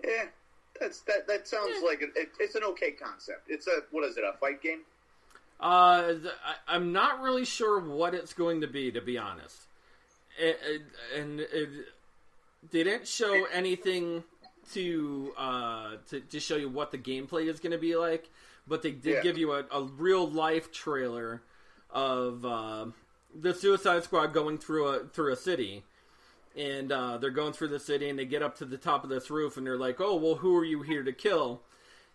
Yeah, that sounds like it's an okay concept. It's a fight game? I'm not really sure what it's going to be honest. And they didn't show anything to show you what the gameplay is going to be like, but they did give you a real life trailer of the Suicide Squad going through a city, and they're going through the city, and they get up to the top of this roof, and they're like, "Oh, well, who are you here to kill?"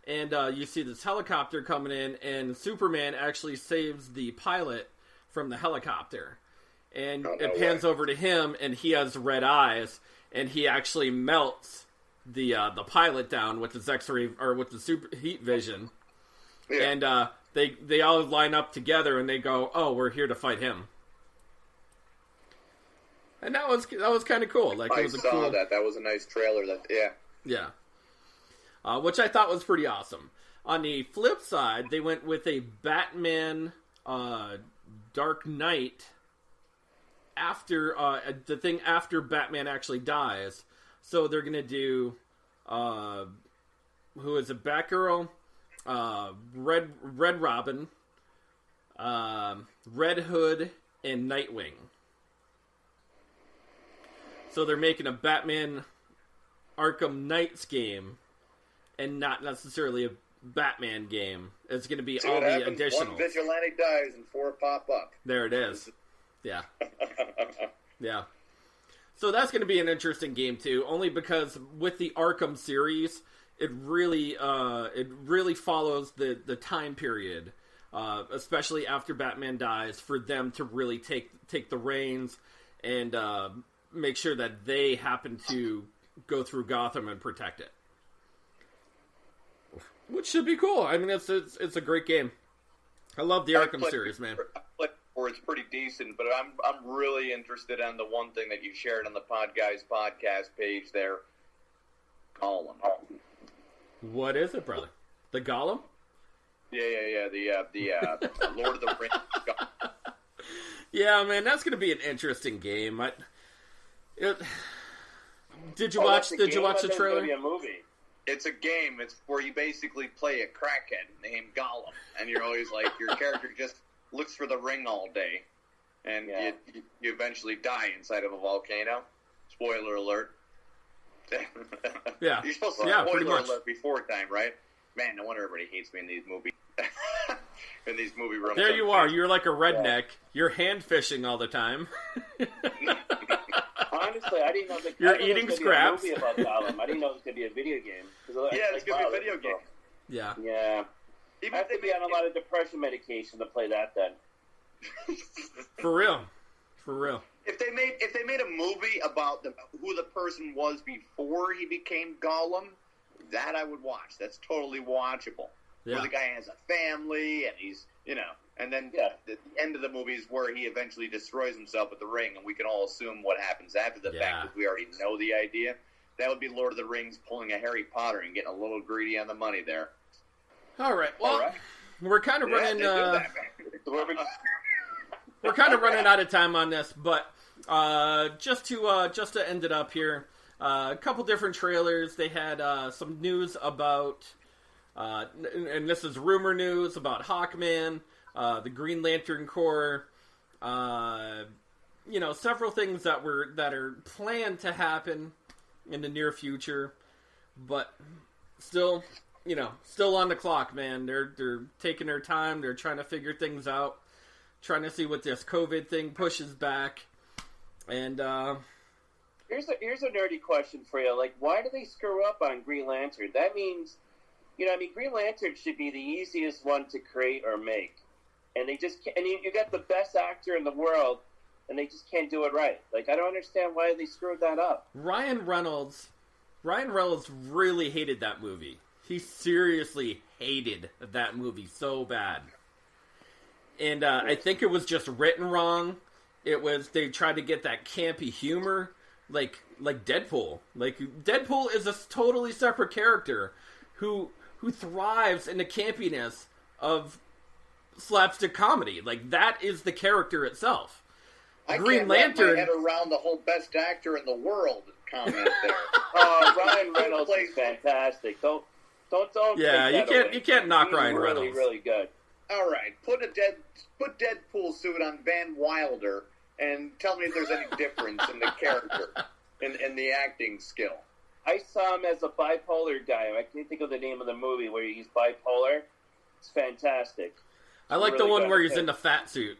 And you see this helicopter coming in, and Superman actually saves the pilot from the helicopter, and it pans over to him, and he has red eyes, and he actually melts the pilot down with his X-ray or with the super heat vision, and they all line up together and they go, "Oh, we're here to fight him." And that was kind of cool. Like it was that was a nice trailer. Which I thought was pretty awesome. On the flip side, they went with a Batman Dark Knight after after Batman actually dies. So they're gonna do who is it? Batgirl, Red Robin, Red Hood, and Nightwing. So they're making a Batman Arkham Knights game, and not necessarily a Batman game. It's going to be all the additionals. One vigilante dies and 4 pop up. There it is. Yeah. Yeah. So that's going to be an interesting game too, only because with the Arkham series, it really follows the time period, especially after Batman dies, for them to really take the reins and make sure that they happen to go through Gotham and protect it, which should be cool. I mean, it's a great game. I love the Arkham series, man. Or it's pretty decent, but I'm really interested in the one thing that you shared on the Podguyz Podcast page there. Gollum. What is it, brother? The Gollum? Yeah. The Lord of the Rings. Yeah, man, that's going to be an interesting game. Did you watch the trailer? Be a movie. It's a game. It's where you basically play a crackhead named Gollum, and you're always like, your character just looks for the ring all day, and you eventually die inside of a volcano. Spoiler alert. Yeah. You're supposed to spoiler alert before time, right? Man, no wonder everybody hates me in these movies. In these movie rooms. There you are. You're like a redneck. You're hand fishing all the time. Honestly, honestly, I didn't know that. You're I thought it was eating gonna scraps. Be a movie about Gollum. I didn't know it was gonna be a video game. Yeah, it's gonna be a video game. Yeah. Yeah. Even I have if to they be on a make- lot of depression medication to play that. Then. For real. For real. If they made a movie about who the person was before he became Gollum, that I would watch. That's totally watchable. Yeah. Where the guy has a family and he's, and then the end of the movie is where he eventually destroys himself with the ring, and we can all assume what happens after the fact because we already know the idea. That would be Lord of the Rings pulling a Harry Potter and getting a little greedy on the money there. All right. Well, we're kind of running. they do that. We're kind of running out of time on this, but just to end it up here, a couple different trailers. They had some news about, and this is rumor news about Hawkman, the Green Lantern Corps. Several things that are planned to happen in the near future, but still on the clock, man. They're taking their time. They're trying to figure things out. Trying to see what this COVID thing pushes back. And here's a nerdy question for you. Like, why do they screw up on Green Lantern? That means, Green Lantern should be the easiest one to create or make. And they just can't, and you got the best actor in the world, and they just can't do it right. Like, I don't understand why they screwed that up. Ryan Reynolds really hated that movie. He seriously hated that movie so bad. And I think it was just written wrong. They tried to get that campy humor, like Deadpool. Like, Deadpool is a totally separate character who thrives in the campiness of slapstick comedy. Like, that is the character itself. Green Lantern. I can't wrap my head around the whole best actor in the world comment there. Ryan Reynolds is fantastic. Don't. Yeah, you can't knock He's Ryan really, Reynolds. really good. All right, put Deadpool suit on Van Wilder and tell me if there's any difference in the character and the acting skill. I saw him as a bipolar guy. I can't think of the name of the movie where he's bipolar. It's fantastic. I like the one where he's in the fat suit.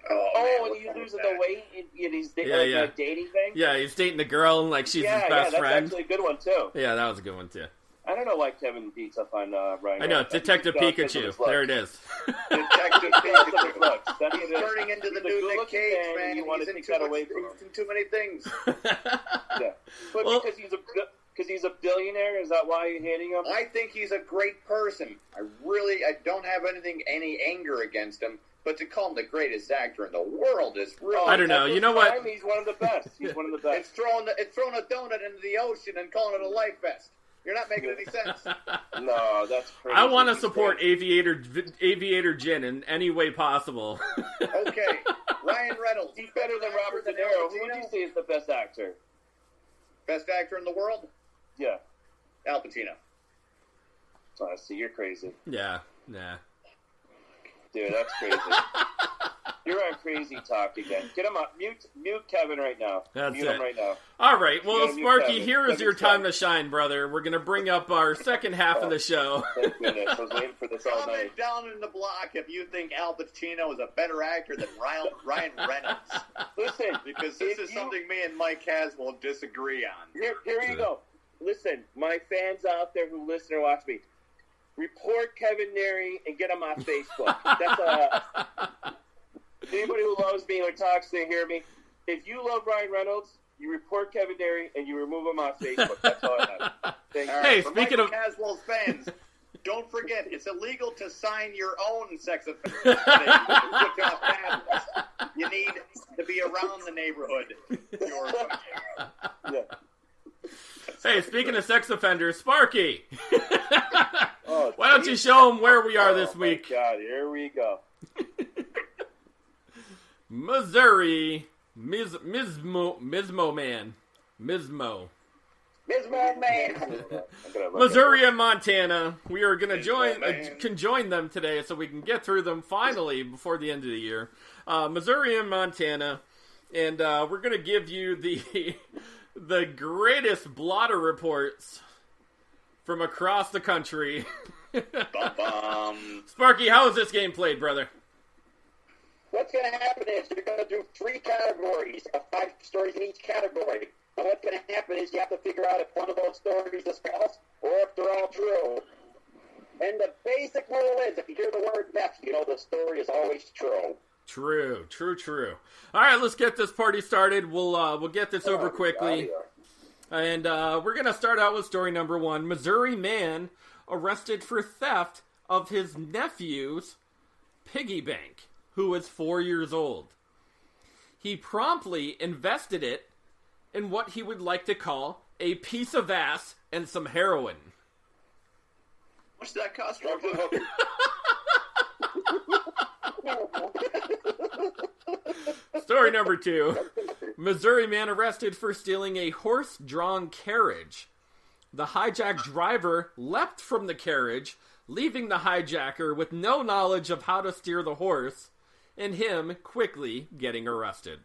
Oh, and he's losing the weight, and he's Yeah. a dating thing? Yeah, he's dating the girl and like she's his best that's friend. actually a good one, too. Yeah, that was a good one too. I don't know why Kevin beats up on Ryan. I know, Reynolds. Detective Pikachu. There it is. Detective Pikachu. He's turning into the new Nick good-looking Cage, man, man. you want He's to in take that away from him. too many things. Yeah. But Well- because he's a billionaire, is that why you're hating him? I think he's a great person. I don't have any anger against him. But to call him the greatest actor in the world is really... I don't know. At You this know what? time, he's one of the best. He's one of the best. It's throwing a donut into the ocean and calling it a life vest. You're not making any sense. No, that's crazy. I want to He's support great. Aviator Gin in any way possible. Okay, Ryan Reynolds. He's better than Robert De Niro. Who would you say is the best actor? Best actor in the world? Yeah. Al Pacino. See, you're crazy. Yeah, nah. Dude, that's crazy. You're on crazy talk again. Get him up. Mute Kevin right now. That's Mute it. him right now. All right, well, gotta mute Sparky, Kevin. here is Kevin's your time done. to shine, brother. We're going to bring up our second half of the show. Thank goodness. I was waiting for this all Comment night. down in the block if you think Al Pacino is a better actor than Ryan Reynolds. Listen, Because this if is you- something me and Mike will disagree on. Here you go. Listen, my fans out there who listen or watch me, report Kevin Neary and get him off Facebook. That's anybody who loves me or talks to hear me. If you love Ryan Reynolds, you report Kevin Neary and you remove him off Facebook. That's all I have. Thank you. All Hey, right, for speaking Mike of- Caswell's fans, don't forget, it's illegal to sign your own sex offender. You need to be around the neighborhood. Yeah. Hey, speaking of sex offenders, Sparky, Oh, why don't you show them where we are this my week? God, here we go. Missouri, Mismo Man. Mismo Man. Missouri and Montana. We are going to Man. conjoin them today so we can get through them finally before the end of the year. Missouri and Montana, and we're going to give you the greatest blotter reports from across the country. Bum-bum. Sparky, how is this game played, brother? what's going to happen is you're going to do 3 categories of 5 stories in each category. And what's going to happen is you have to figure out if one of those stories is false or if they're all true. And the basic rule is, if you hear the word meth, you know the story is always true. True. All right, let's get this party started. We'll get this over quickly. And we're going to start out with story number 1. Missouri man arrested for theft of his nephew's piggy bank, who was 4 years old. He promptly invested it in what he would like to call a piece of ass and some heroin. What's that cost? Story number 2. Missouri man arrested for stealing a horse-drawn carriage. The hijacked driver leapt from the carriage, leaving the hijacker with no knowledge of how to steer the horse, and him quickly getting arrested.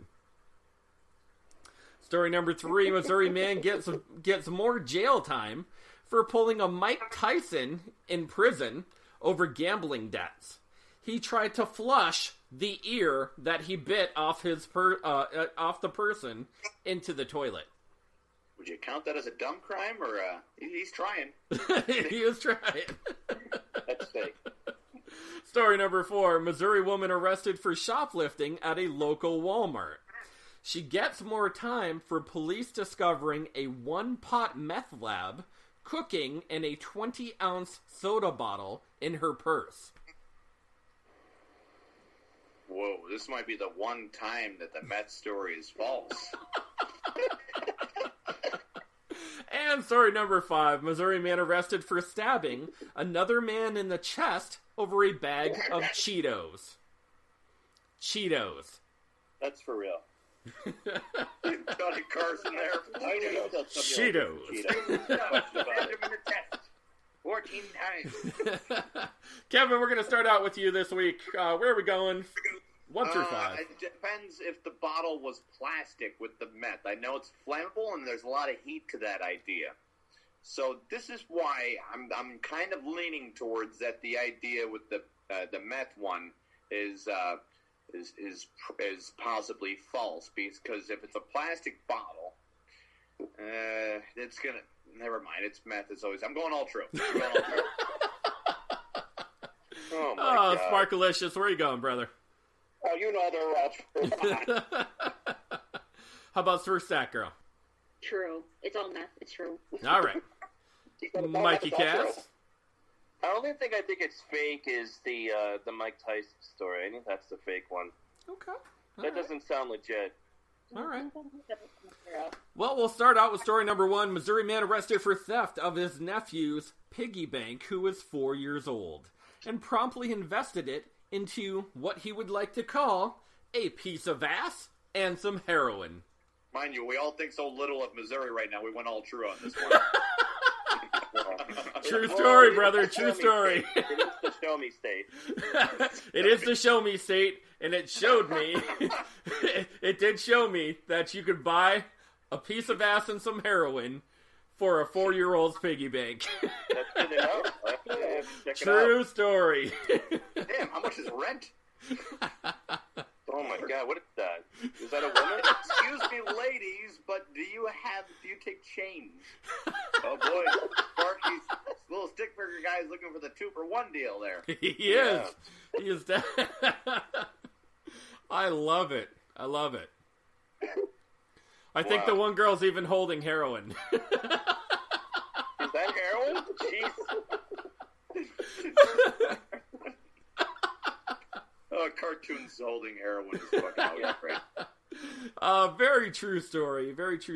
Story number 3. Missouri man gets more jail time for pulling a Mike Tyson in prison over gambling debts. He tried to flush the ear that he bit off off the person into the toilet. Would you count that as a dumb crime, or he's trying? He is trying. That's fake. Story number 4. Missouri woman arrested for shoplifting at a local Walmart. She gets more time for police discovering a 1-pot meth lab cooking in a 20-ounce soda bottle in her purse. Whoa, this might be the one time that the meth story is false. And story number 5. Missouri man arrested for stabbing another man in the chest over a bag of Cheetos. That's for real. Johnny Carson there. Cheetos. 14 times. Kevin, we're going to start out with you this week. Where are we going? 1 through 5. It depends if the bottle was plastic with the meth. I know it's flammable, and there's a lot of heat to that idea. So this is why I'm kind of leaning towards that. The idea with the meth one is possibly false, because if it's a plastic bottle, it's gonna. Never mind. It's meth. It's always. I'm going all true. Oh, my God. Sparkalicious, where are you going, brother? Oh, you know they're all true. How about first stack, girl? True. It's all meth. It's true. All right. Mikey Cass? The only thing I think it's fake is the Mike Tyson story. I think that's the fake one. Okay. That doesn't sound legit. All right. Well, we'll start out with story number 1. Missouri man arrested for theft of his nephew's piggy bank, who was 4 years old, and promptly invested it into what he would like to call a piece of ass and some heroin. Mind you, we all think so little of Missouri right now. We went all true on this one. True story, brother. True story. It is the show me state. It is the show me state, and it showed me, it did show me that you could buy a piece of ass and some heroin for a 4-year-old's piggy bank. That's good to know. Check True it out. story. Damn, how much is rent? Oh my God, what is that? Is that a woman? Excuse me, ladies, but do you take change? Oh boy, Sparky's little stick figure guy's looking for the 2-for-1 deal there. He is. He is. I love it. I think the one girl's even holding heroin. Is that heroin? Jeez. Cartoons holding heroin is fucking always great. Very true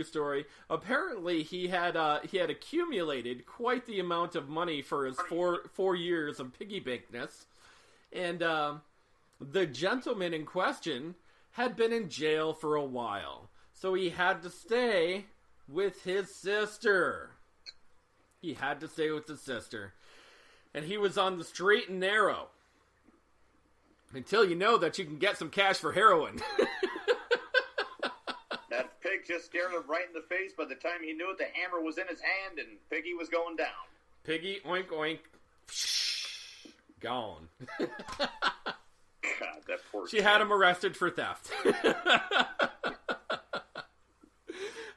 story. Apparently, he had accumulated quite the amount of money for his four years of piggy bankness, and the gentleman in question had been in jail for a while, so he had to stay with his sister. And he was on the straight and narrow. Until you know that you can get some cash for heroin. That pig just stared him right in the face. By the time he knew it, the hammer was in his hand and Piggy was going down. Piggy, oink, oink. Gone. God, that horse. She had him arrested for theft.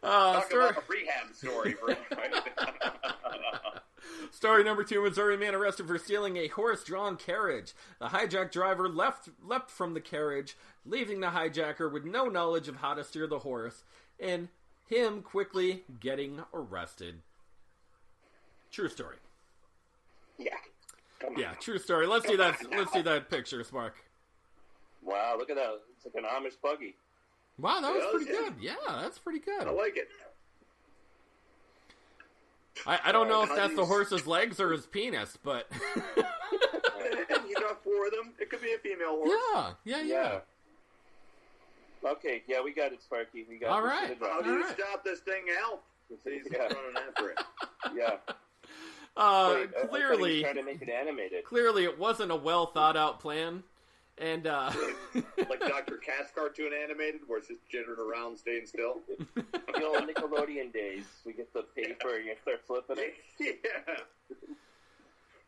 Talk about a rehab story. Story number 2, Missouri man arrested for stealing a horse-drawn carriage. The hijacked driver leapt from the carriage, leaving the hijacker with no knowledge of how to steer the horse, and him quickly getting arrested. True story. Yeah. Come on. Yeah, true story. Let's see that picture, Spark. Wow, look at that. It's like an Amish buggy. Wow, that was Yeah, pretty yeah. good. Yeah, that's pretty good. I like it. I don't know if that's the horse's legs or his penis, but... And you got 4 of them. It could be a female horse. Yeah. Okay, yeah, we got it, Sparky. We got All it. right. How do you Alright. stop this thing out? He's Yeah. running after it. Yeah. Wait, I thought he was Clearly, trying to make it animated. it wasn't a well thought out plan, and Like Dr. Katz cartoon animated, where it's just jittering around, staying still. The old Nickelodeon days. We get the paper and you start flipping it.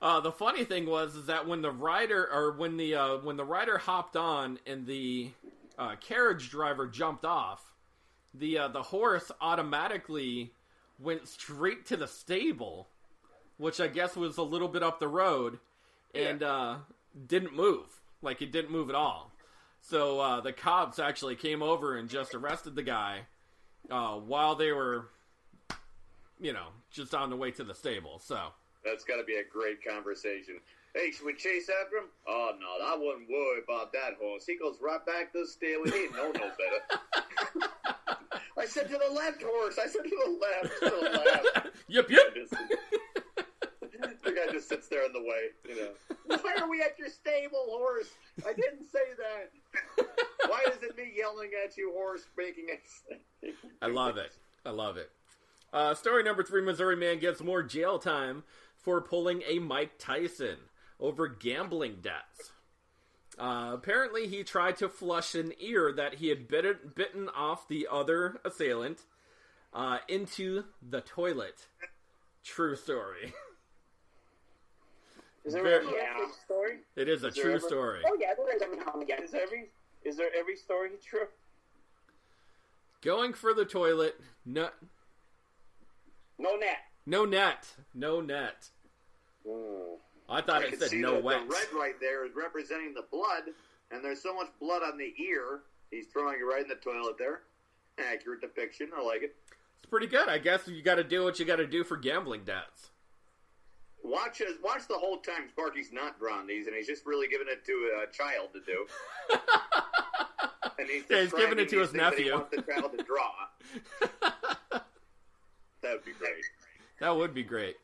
Yeah. the funny thing was that when the rider hopped on and the carriage driver jumped off, the horse automatically went straight to the stable, which I guess was a little bit up the road, and didn't move. Like, it didn't move at all. So the cops actually came over and just arrested the guy while they were, just on the way to the stable. So That's got to be a great conversation. Hey, should we chase after him? Oh, no, I wouldn't worry about that horse. He goes right back to the stable. He ain't no better. I said to the left, horse. I said to the left. To the left. Yep. The guy just sits there in the way, Why are we at your stable, horse? I didn't say that. Why is it me yelling at you, horse, making it? I love it. Story number 3, Missouri man gets more jail time for pulling a Mike Tyson over gambling debts. Apparently, he tried to flush an ear that he had bitten off the other assailant into the toilet. True story. Is there Very- a fake story? It is a Is there true ever- story. Oh, yeah, there is every now and again. Is there every story true? Going for the toilet, No net. no net. I thought I it can said see no the wet. red right there is representing the blood, and there's so much blood on the ear, he's throwing it right in the toilet there. Accurate depiction. I like it. It's pretty good. I guess you got to do what you got to do for gambling debts. Watch the whole time Sparky's not drawing these, and he's just really giving it to a child to do. And he's giving it to his describing these things that he nephew. wants the child to draw. That would be great. That would be great.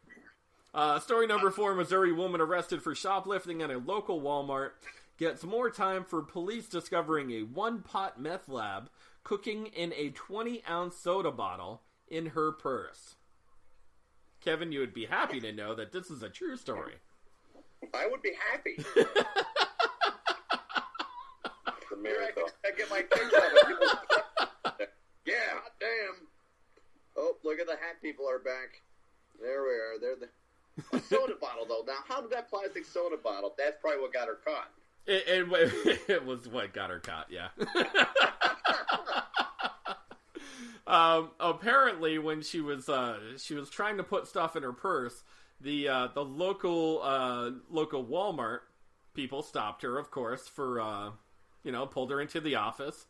Story number 4, Missouri woman arrested for shoplifting at a local Walmart gets more time for police discovering a 1-pot meth lab cooking in a 20-ounce soda bottle in her purse. Kevin, you would be happy to know that this is a true story. I would be happy. The miracle. I get my picture of it. Yeah, hot damn. Oh, look at the hat people are back. There we are. They're the soda bottle, though. Now, how did that plastic soda bottle? That's probably what got her caught. It was what got her caught, yeah. Apparently, when she was trying to put stuff in her purse, the local Walmart people stopped her, of course, for pulled her into the office,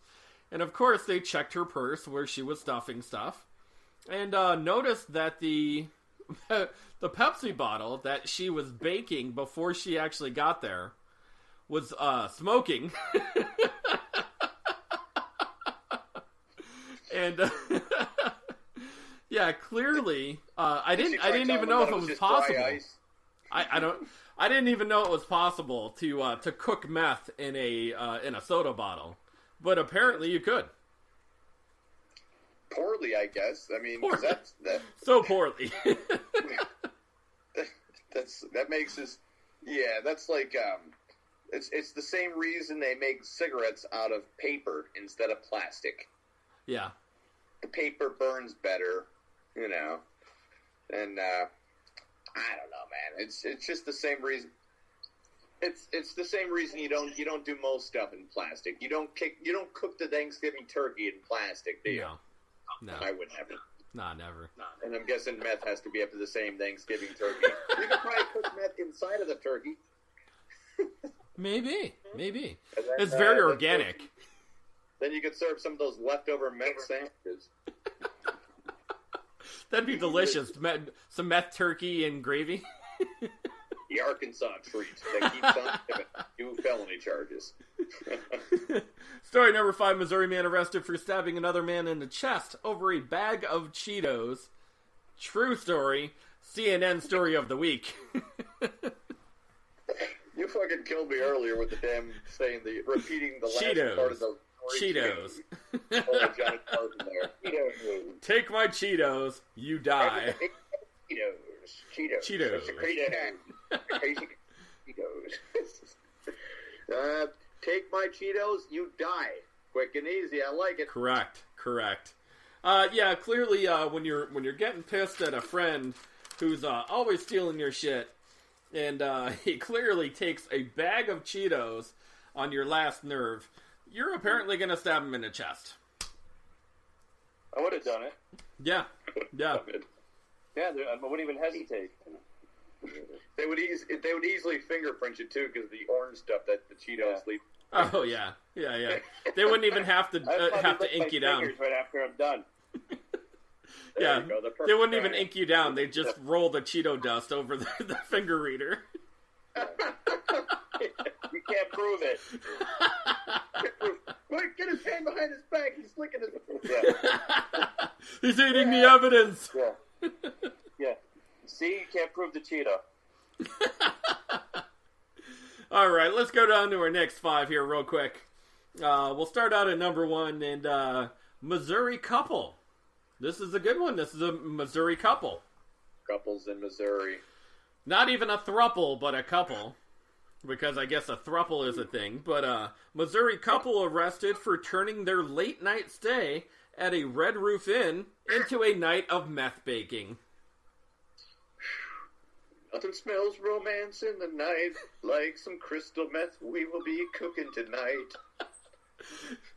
and of course they checked her purse where she was stuffing stuff, and noticed that the Pepsi bottle that she was baking before she actually got there was smoking. And yeah, clearly, I didn't even know if it was possible. I didn't even know it was possible to cook meth in a soda bottle, but apparently you could. Poorly, I guess. I mean, Poorly. that So poorly. that makes us. Yeah, that's like it's the same reason they make cigarettes out of paper instead of plastic. Yeah. The paper burns better, and I don't know, man. It's just the same reason. It's the same reason you don't do most stuff in plastic. You don't cook the Thanksgiving turkey in plastic, do you? No. I would never. Nah, never. And I'm guessing meth has to be up to the same Thanksgiving turkey. You can probably cook meth inside of the turkey. Maybe. Then, It's very organic. Then you could serve some of those leftover meth sandwiches. That'd be delicious. Some meth turkey and gravy. The Arkansas treat that keeps on giving you felony charges. Story number 5, Missouri man arrested for stabbing another man in the chest over a bag of Cheetos. True story. CNN story of the week. You fucking killed me earlier with the damn repeating the last Cheetos. part of the story. Cheetos. Oh, Johnny Carson there. Cheetos. Take my Cheetos, you die. Cheetos. Cheetos. Take my Cheetos, you die. Quick and easy. I like it. Correct. Yeah, clearly, when you're getting pissed at a friend who's always stealing your shit, and he clearly takes a bag of Cheetos on your last nerve, you're apparently going to stab him in the chest. I would have done it. Yeah. Yeah, I wouldn't even hesitate. They would easily fingerprint you too, because the orange stuff that the Cheetos leave. Oh yeah. They wouldn't even have to ink you down. Right after I'm done. Yeah, you go, the they wouldn't perfect even ink you down. They just roll the Cheeto dust over the finger reader. You can't prove it. Quick, get his hand behind his back. He's licking his. Yeah. He's eating the evidence. Yeah. See, you can't prove the Cheeto. All right, let's go down to our next 5 here real quick. We'll start out at number 1, and Missouri couple. This is a good one. This is a Missouri couple. Couples in Missouri. Not even a throuple, but a couple. Because I guess a throuple is a thing. But Missouri couple arrested for turning their late night stay at a Red Roof Inn into a night of meth baking. Nothing smells romance in the night like some crystal meth we will be cooking tonight.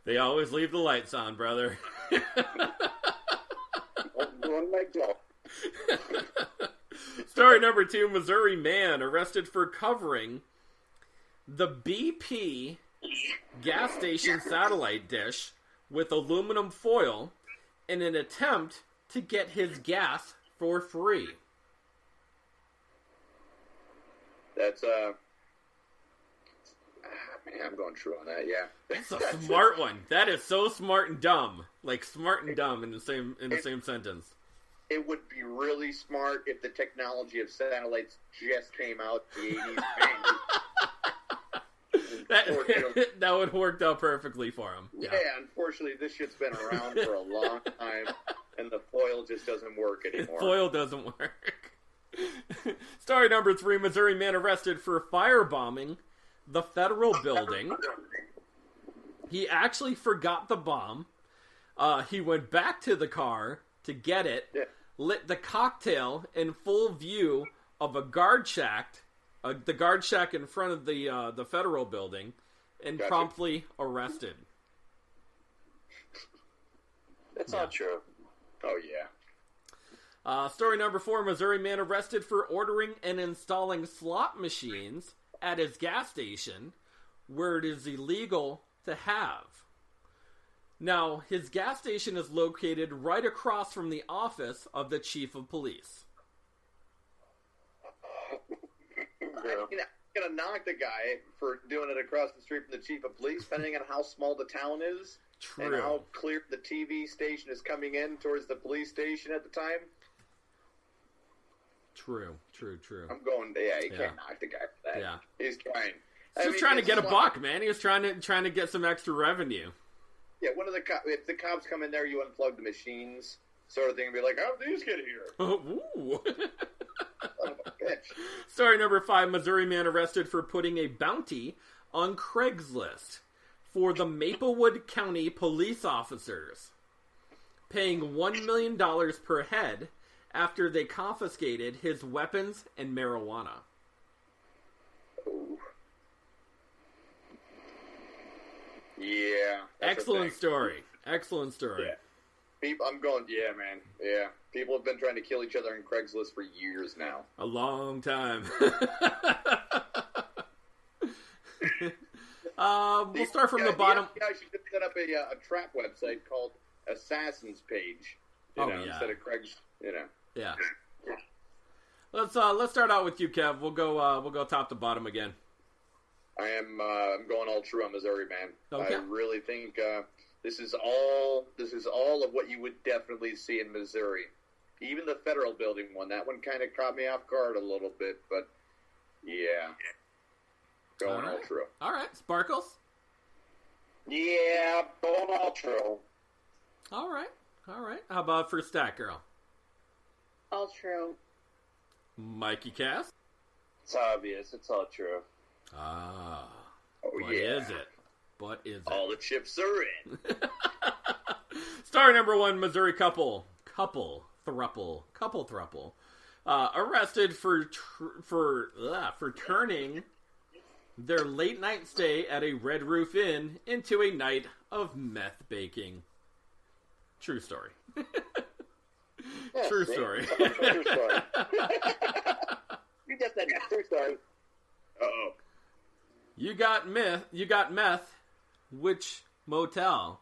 They always leave the lights on, brother. Story number 2, Missouri man arrested for covering the BP gas station satellite dish with aluminum foil in an attempt to get his gas for free. That's man, I'm going true on that. Yeah, that's a smart one. That is so smart and dumb, like smart and dumb in the same sentence. It would be really smart if the technology of satellites just came out in the 80s. That would have worked out perfectly for him. Yeah, unfortunately, this shit's been around for a long time, and the foil just doesn't work anymore. Foil doesn't work. Story number 3, Missouri man arrested for firebombing the federal building. He actually forgot the bomb. He went back to the car to get it, lit the cocktail in full view of a guard shack, the guard shack in front of the federal building, and promptly arrested. That's not true. Oh, yeah. Story number 4, Missouri man arrested for ordering and installing slot machines at his gas station where it is illegal to have. Now, his gas station is located right across from the office of the chief of police. I'm going to knock the guy for doing it across the street from the chief of police, depending on how small the town is. True. And how clear the TV station is coming in towards the police station at the time. True. I'm going, you can't knock the guy for that. Yeah. He's trying. He's just trying to get a buck, man. He was trying to get some extra revenue. Yeah, if the cops come in there, you unplug the machines, sort of thing, and be like, how did these get here? Ooh. Son of a bitch. Story number 5, Missouri man arrested for putting a bounty on Craigslist for the Maplewood County police officers, paying $1 million per head after they confiscated his weapons and marijuana. Ooh. Yeah. Excellent story. Excellent story. Yeah. I'm going, yeah, man. Yeah. People have been trying to kill each other in Craigslist for years now. A long time. We'll start from the bottom. Yeah, I should set up a trap website called Assassin's Page. Instead of Craig's, Yeah. Let's start out with you, Kev. We'll go top to bottom again. I'm going all true on Missouri, man. Okay. I really think this is all of what you would definitely see in Missouri. Even the federal building one, that one kind of caught me off guard a little bit, but yeah. Going all true. All right, Sparkles? Yeah, going all true. All right. How about for Stat Girl? All true. Mikey Cass? It's obvious. It's all true. Ah. Oh, What yeah. is it? What is it? All the chips are in. Star number 1, Missouri couple thruple, arrested for turning their late night stay at a Red Roof Inn into a night of meth baking. True story. Yeah, True see? story. True story. You just said that. True story. Uh-oh. You got meth. Which motel?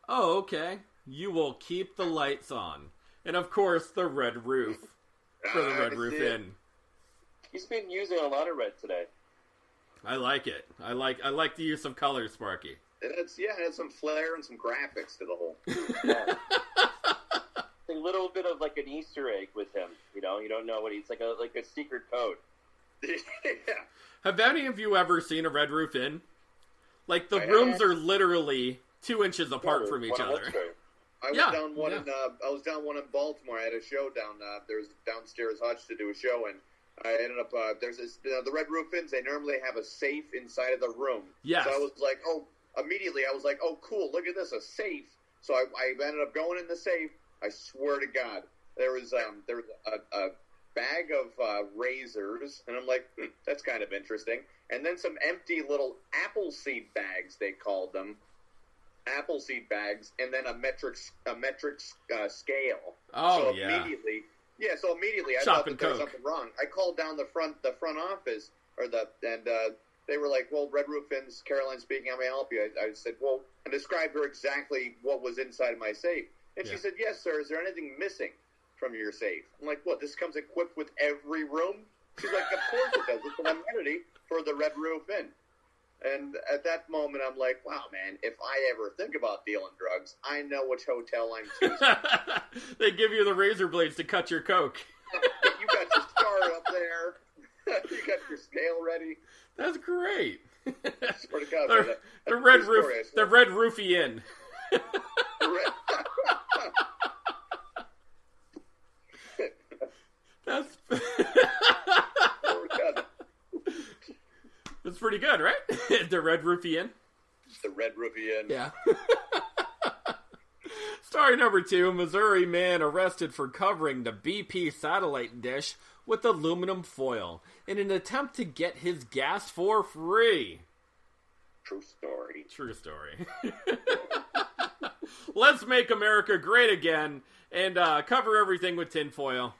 Oh, okay. You will keep the lights on. And of course, the red roof for the Red Roof Inn. He's been using a lot of red today. I like it. I like the use of colors, Sparky. It had some flair and some graphics to the whole. A little bit of like an Easter egg with him. You don't know what he's like a secret code. Yeah. Have any of you ever seen a Red Roof Inn? Like, the I rooms have. are literally 2 inches apart from each other. I was down one in Baltimore. I had a show down there's downstairs Hutch to do a show, and I ended up there's this the Red Roof Inns. They normally have a safe inside of the room. Yes. So I was like, immediately I was like, oh, cool, look at this, a safe. So I ended up going in the safe. I swear to God, there was a bag of razors, and I'm like, that's kind of interesting. And then some empty little apple seed bags, they called them. Apple seed bags, and then a metric scale. Oh, so yeah. Immediately I thought that there was something wrong. I called down the front office, and they were like, well, Red Roof Inns, Caroline speaking, how may I help you? I said, well, and described her exactly what was inside my safe. And she said, yes, sir, is there anything missing from your safe? I'm like, what, this comes equipped with every room? She's like, of course it does. It's an amenity for the Red Roof Inn. And at that moment, I'm like, wow, man, if I ever think about dealing drugs, I know which hotel I'm choosing. They give you the razor blades to cut your coke. You got your star up there. You got your scale ready. That's great. Swear to God, the Red Roofy Inn. That's that's pretty good, right? The Red Roofy Inn. The Red Roofy Inn. Yeah. Story number 2, Missouri man arrested for covering the BP satellite dish with aluminum foil in an attempt to get his gas for free. True story. True story. Let's make America great again and cover everything with tinfoil.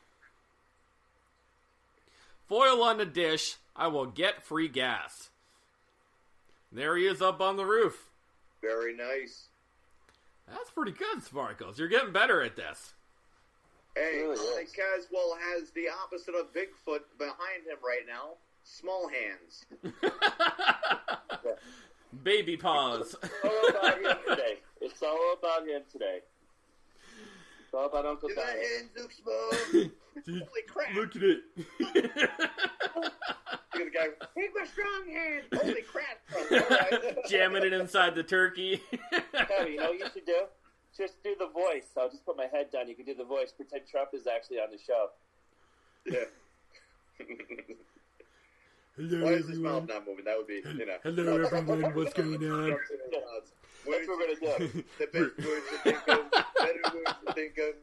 Foil on the dish, I will get free gas. There he is up on the roof. Very nice. That's pretty good, Sparkles. You're getting better at this. Hey, Mike Caswell has the opposite of Bigfoot behind him right now. Small hands. Baby paws. It's all about him today. It's all about him today. It's all about Uncle Tom. My hands look small. Holy crap. Look at it. The guy, hey, my strong hand. Holy crap. Jamming it inside the turkey. Kevin, you know what you should do? Just do the voice. I'll just put my head down. You can do the voice. Pretend Trump is actually on the show. Yeah. Hello, Why is his mouth not moving? That would be, Hello, everyone. What's going on? That's what we're going to do. The best words to think of, better words to think of,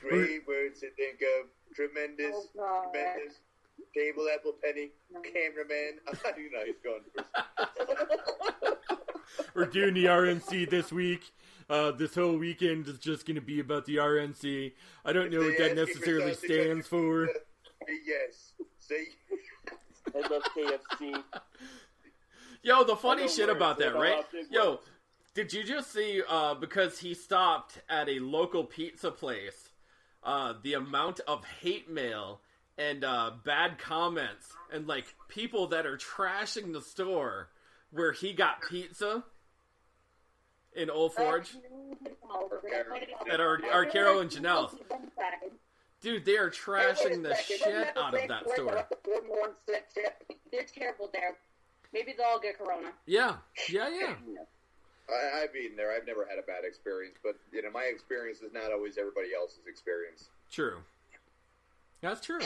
great words to think of, tremendous, tremendous, table apple penny, cameraman. He's going first. we're doing the RNC this week. This whole weekend is just going to be about the RNC. I don't know what that necessarily stands for. Yes. See? I love KFC. Yo, the funny shit about that, right? Yo, did you just see, because he stopped at a local pizza place, the amount of hate mail and bad comments and, like, people that are trashing the store where he got pizza in Old Forge? At our Carol and Janelle's. Dude, they are trashing the shit out of that store. They're terrible there. Maybe they'll all get corona. Yeah. I've eaten there. I've never had a bad experience, but my experience is not always everybody else's experience. True. That's true.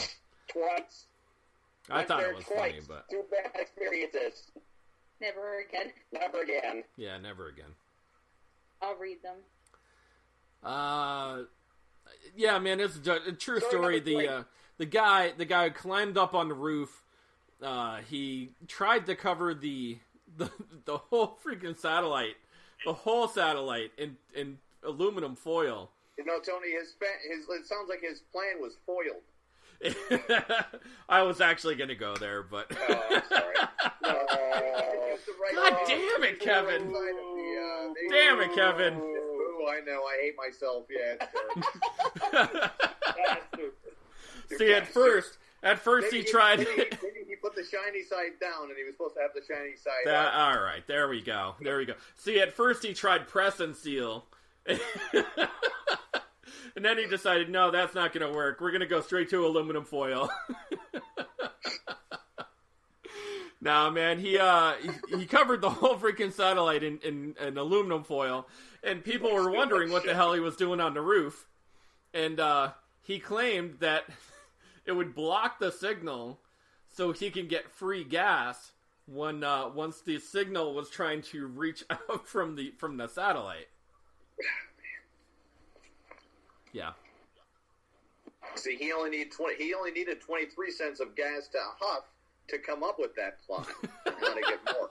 Twice. I thought it was funny, but 2 bad experiences. Never again. Never again. Yeah, never again. I'll read them. Yeah, man, it's a true story. The guy climbed up on the roof. He tried to cover the whole freaking satellite, the whole satellite in aluminum foil. Tony, it sounds like his plan was foiled. I was actually going to go there, but I'm sorry. God damn it, Kevin! Damn it, Kevin! Ooh, I know. I hate myself. Yeah. See, at first he tried. Maybe he put the shiny side down, and he was supposed to have the shiny side up. All right, there we go. See, at first he tried press and seal. And then he decided, no, that's not going to work. We're going to go straight to aluminum foil. Nah, man, he covered the whole freaking satellite in aluminum foil, and people were wondering what the hell he was doing on the roof. And he claimed that it would block the signal so he can get free gas when once the signal was trying to reach out from the satellite. Yeah. See, he only needed 23 cents of gas to huff to come up with that plot. How to get more?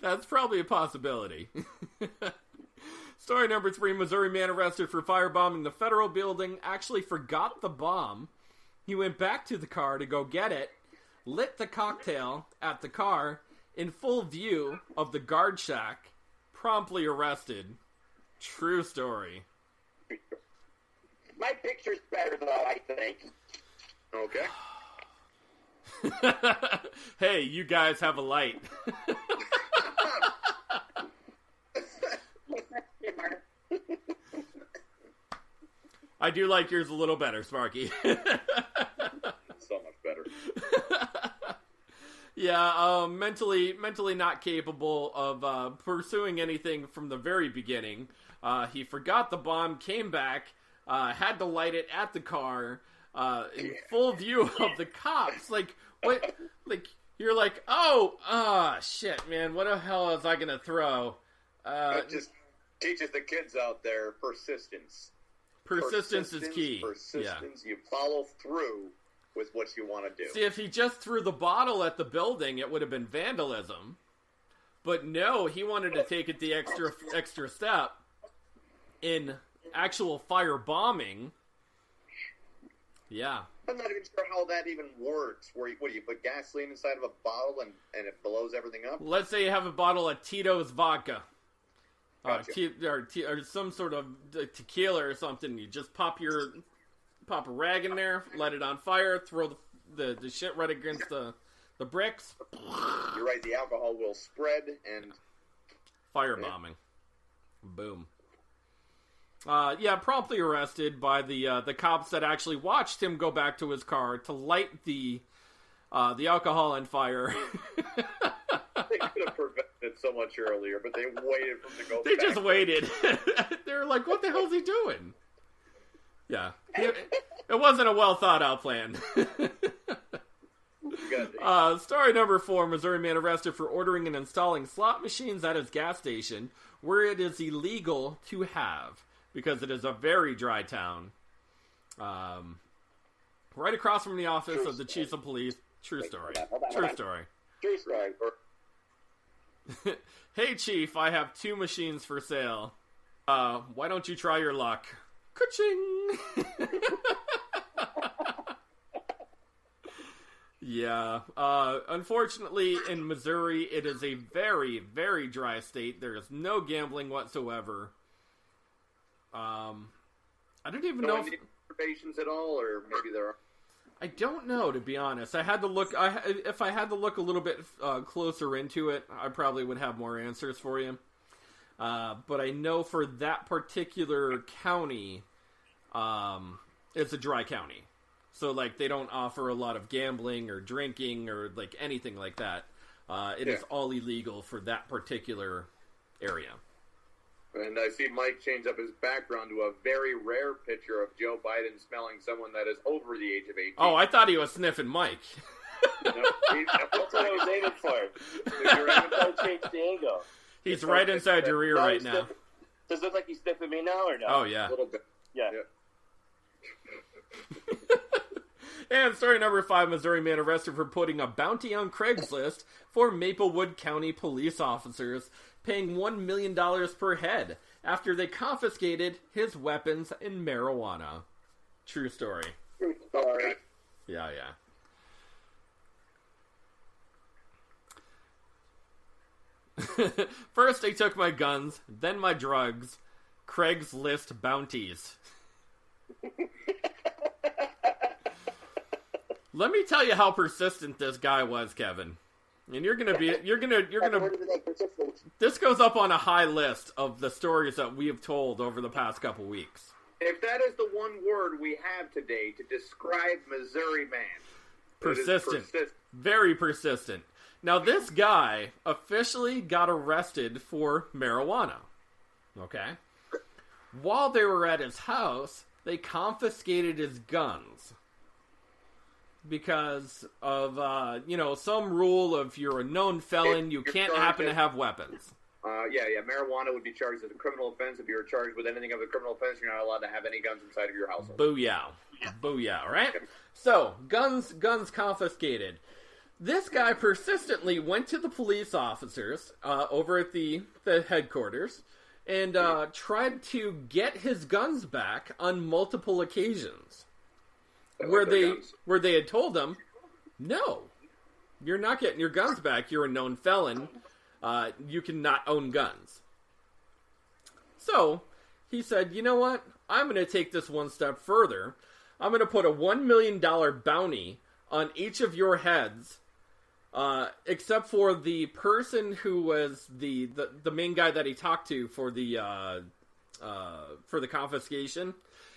That's probably a possibility. Story number 3: Missouri man arrested for firebombing the federal building. Actually forgot the bomb. He went back to the car to go get it, lit the cocktail at the car in full view of the guard shack. Promptly arrested. True story. My picture's better, though, I think. Okay. Hey, you guys have a light. I do like yours a little better, Sparky. So much better. Yeah, mentally not capable of pursuing anything from the very beginning. He forgot the bomb, came back, had to light it at the car in full view of the cops. Like, what? Like, you're like, shit, man, what the hell was I gonna throw? It just teaches the kids out there persistence. Persistence is key. Persistence. Yeah. You follow through with what you want to do. See, if he just threw the bottle at the building, it would have been vandalism. But no, he wanted to take it the extra step in actual fire bombing. Yeah. I'm not even sure how that even works. Where you put gasoline inside of a bottle and it blows everything up? Let's say you have a bottle of Tito's vodka. Gotcha. Or some sort of tequila or something. You just pop a rag in there, light it on fire, throw the shit right against the bricks. You're right, the alcohol will spread and... Firebombing. Boom. Promptly arrested by the cops that actually watched him go back to his car to light the alcohol on fire. They could have prevented it so much earlier, but they waited for him to go They back. just waited. They were like, what the hell is he doing? Yeah. It wasn't a well thought out plan. Story number 4: Missouri man arrested for ordering and installing slot machines at his gas station where it is illegal to have, because it is a very dry town. Right across from the office of the chief of police. True story. True story. True story. Hey, Chief, I have 2 machines for sale. Why don't you try your luck? Ka-ching! Yeah. Unfortunately, in Missouri, it is a very, very dry state. There is no gambling whatsoever. I don't even know if probations at all, or maybe there are. I don't know, to be honest. I had to look. If I had to look a little bit closer into it, I probably would have more answers for you. But I know for that particular county, it's a dry county. So, like, they don't offer a lot of gambling or drinking or, like, anything like that. It is all illegal for that particular area. And I see Mike change up his background to a very rare picture of Joe Biden smelling someone that is over the age of 18. Oh, I thought he was sniffing Mike. That's what I was aiming for. You're aiming for Chase Diego. He's right inside your ear right now. Does it look like he's sniffing me now or no? Oh, yeah. A little bit. Yeah. And story number 5, Missouri man arrested for putting a bounty on Craigslist for Maplewood County police officers, paying $1 million per head after they confiscated his weapons and marijuana. True story. True story. Yeah. First they took my guns, then my drugs. Craigslist bounties. Let me tell you how persistent this guy was, Kevin. And you're gonna. This goes up on a high list of the stories that we have told over the past couple weeks. If that is the one word we have today to describe Missouri man, persistent. Very persistent. Now, this guy officially got arrested for marijuana. Okay? While they were at his house, they confiscated his guns. Because of, some rule of you're a known felon, you can't happen to have weapons. Marijuana would be charged as a criminal offense. If you're charged with anything of a criminal offense, you're not allowed to have any guns inside of your household. Booyah, right? So, guns confiscated. This guy persistently went to the police officers over at the headquarters and tried to get his guns back on multiple occasions. Where they had told him, no, you're not getting your guns back. You're a known felon. You cannot own guns. So he said, you know what? I'm going to take this one step further. I'm going to put a $1 million bounty on each of your heads, except for the person who was the main guy that he talked to for the confiscation.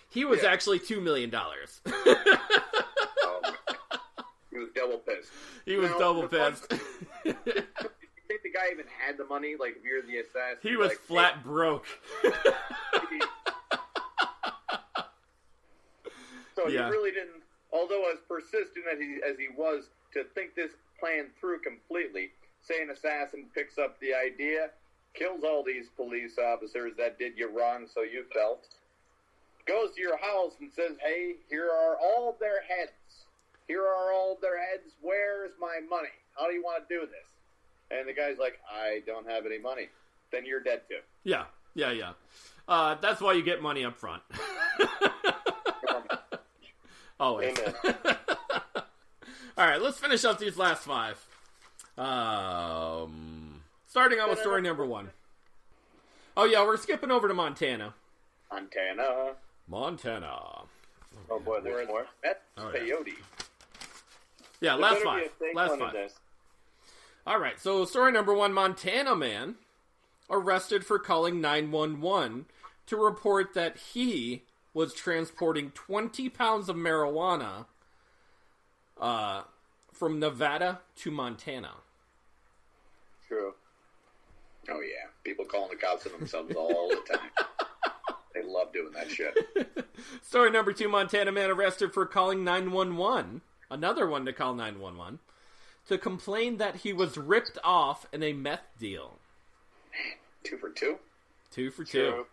He was actually $2 million. He was double pissed. He was double pissed. You think the guy even had the money? Like, if you're the assassin, he was flat broke. So he really didn't. Although as persistent as he was to think this plan through completely, say an assassin picks up the idea, kills all these police officers that did you wrong, so you felt. Goes to your house and says, hey, here are all their heads. Where's my money? How do you want to do this? And the guy's like, I don't have any money. Then you're dead too. Yeah. That's why you get money up front. Always. Amen. All right, let's finish up these last 5. Starting out with story number 1. Oh, yeah, we're skipping over to Montana. Oh boy, there's more. That's peyote. Yeah, last 5. All right, so story number 1, Montana man arrested for calling 911 to report that he was transporting 20 pounds of marijuana from Nevada to Montana. True. Oh, yeah. People calling the cops on themselves all the time. They love doing that shit. Story number 2, Montana man arrested for calling 911. Another one to call 911. To complain that he was ripped off in a meth deal. 2 for 2? 2 for 2. True.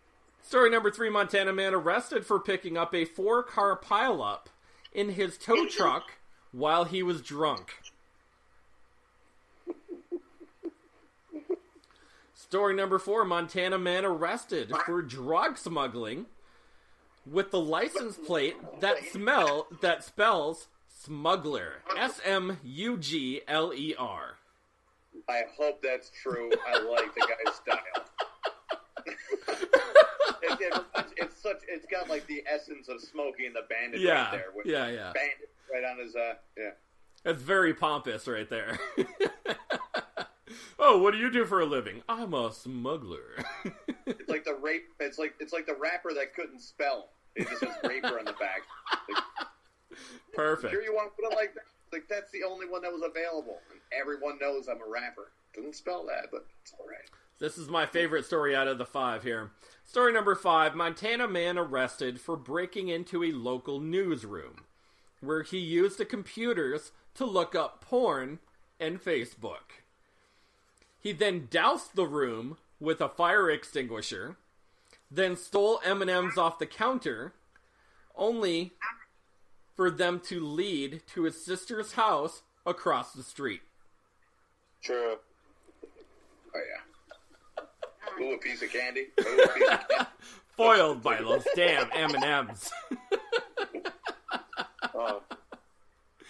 Story number 3, Montana man arrested for picking up a 4-car pileup in his tow truck while he was drunk. Story number 4, Montana man arrested for drug smuggling with the license plate that spells smuggler. SMUGLER. I hope that's true. I like the guy's style. It's got like the essence of Smokey and the Bandit right there. With Yeah. Bandit right on his, That's very pompous right there. Oh, what do you do for a living? I'm a smuggler. It's like the rape. It's like the rapper that couldn't spell. It just says raper on the back. Like, Perfect. sure you want to put it like that? Like that's the only one that was available, and everyone knows I'm a rapper. Doesn't spell that, but it's all right. This is my favorite story out of the 5 here. Story number 5, Montana man arrested for breaking into a local newsroom, where he used the computers to look up porn and Facebook. He then doused the room with a fire extinguisher, then stole M&Ms off the counter, only for them to lead to his sister's house across the street. True. Oh yeah. Ooh, a piece of candy. Ooh, a piece of candy. Foiled by those damn M&Ms. Oh. I'm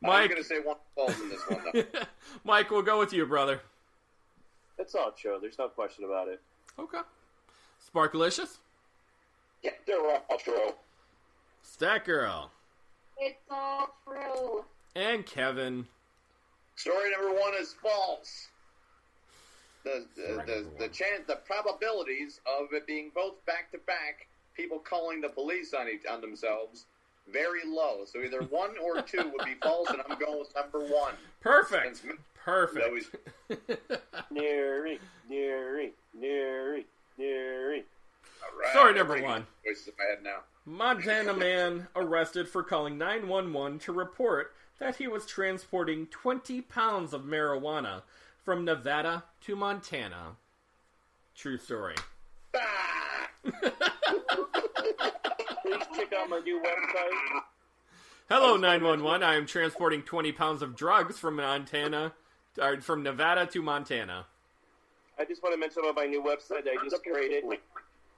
Mike, going to say one false in this one, though. Mike, we'll go with you, brother. It's all true. There's no question about it. Okay. Sparkalicious? Yeah, they're all true. Stat Girl. It's all true. And Kevin. Story number 1 is false. The probabilities of it being both back to back, people calling the police on themselves, very low. So either 1 or 2 would be false, and I'm going with number 1. Perfect. Since Perfect. always- Neary. all right, Story number I'm bringing 1. voices in my head now. Montana man arrested for calling 911 to report that he was transporting 20 pounds of marijuana from Nevada to Montana. True story. Ah! Please check out my new website. Hello, 911. I am transporting 20 pounds of drugs from from Nevada to Montana. I just want to mention about my new website that I just created.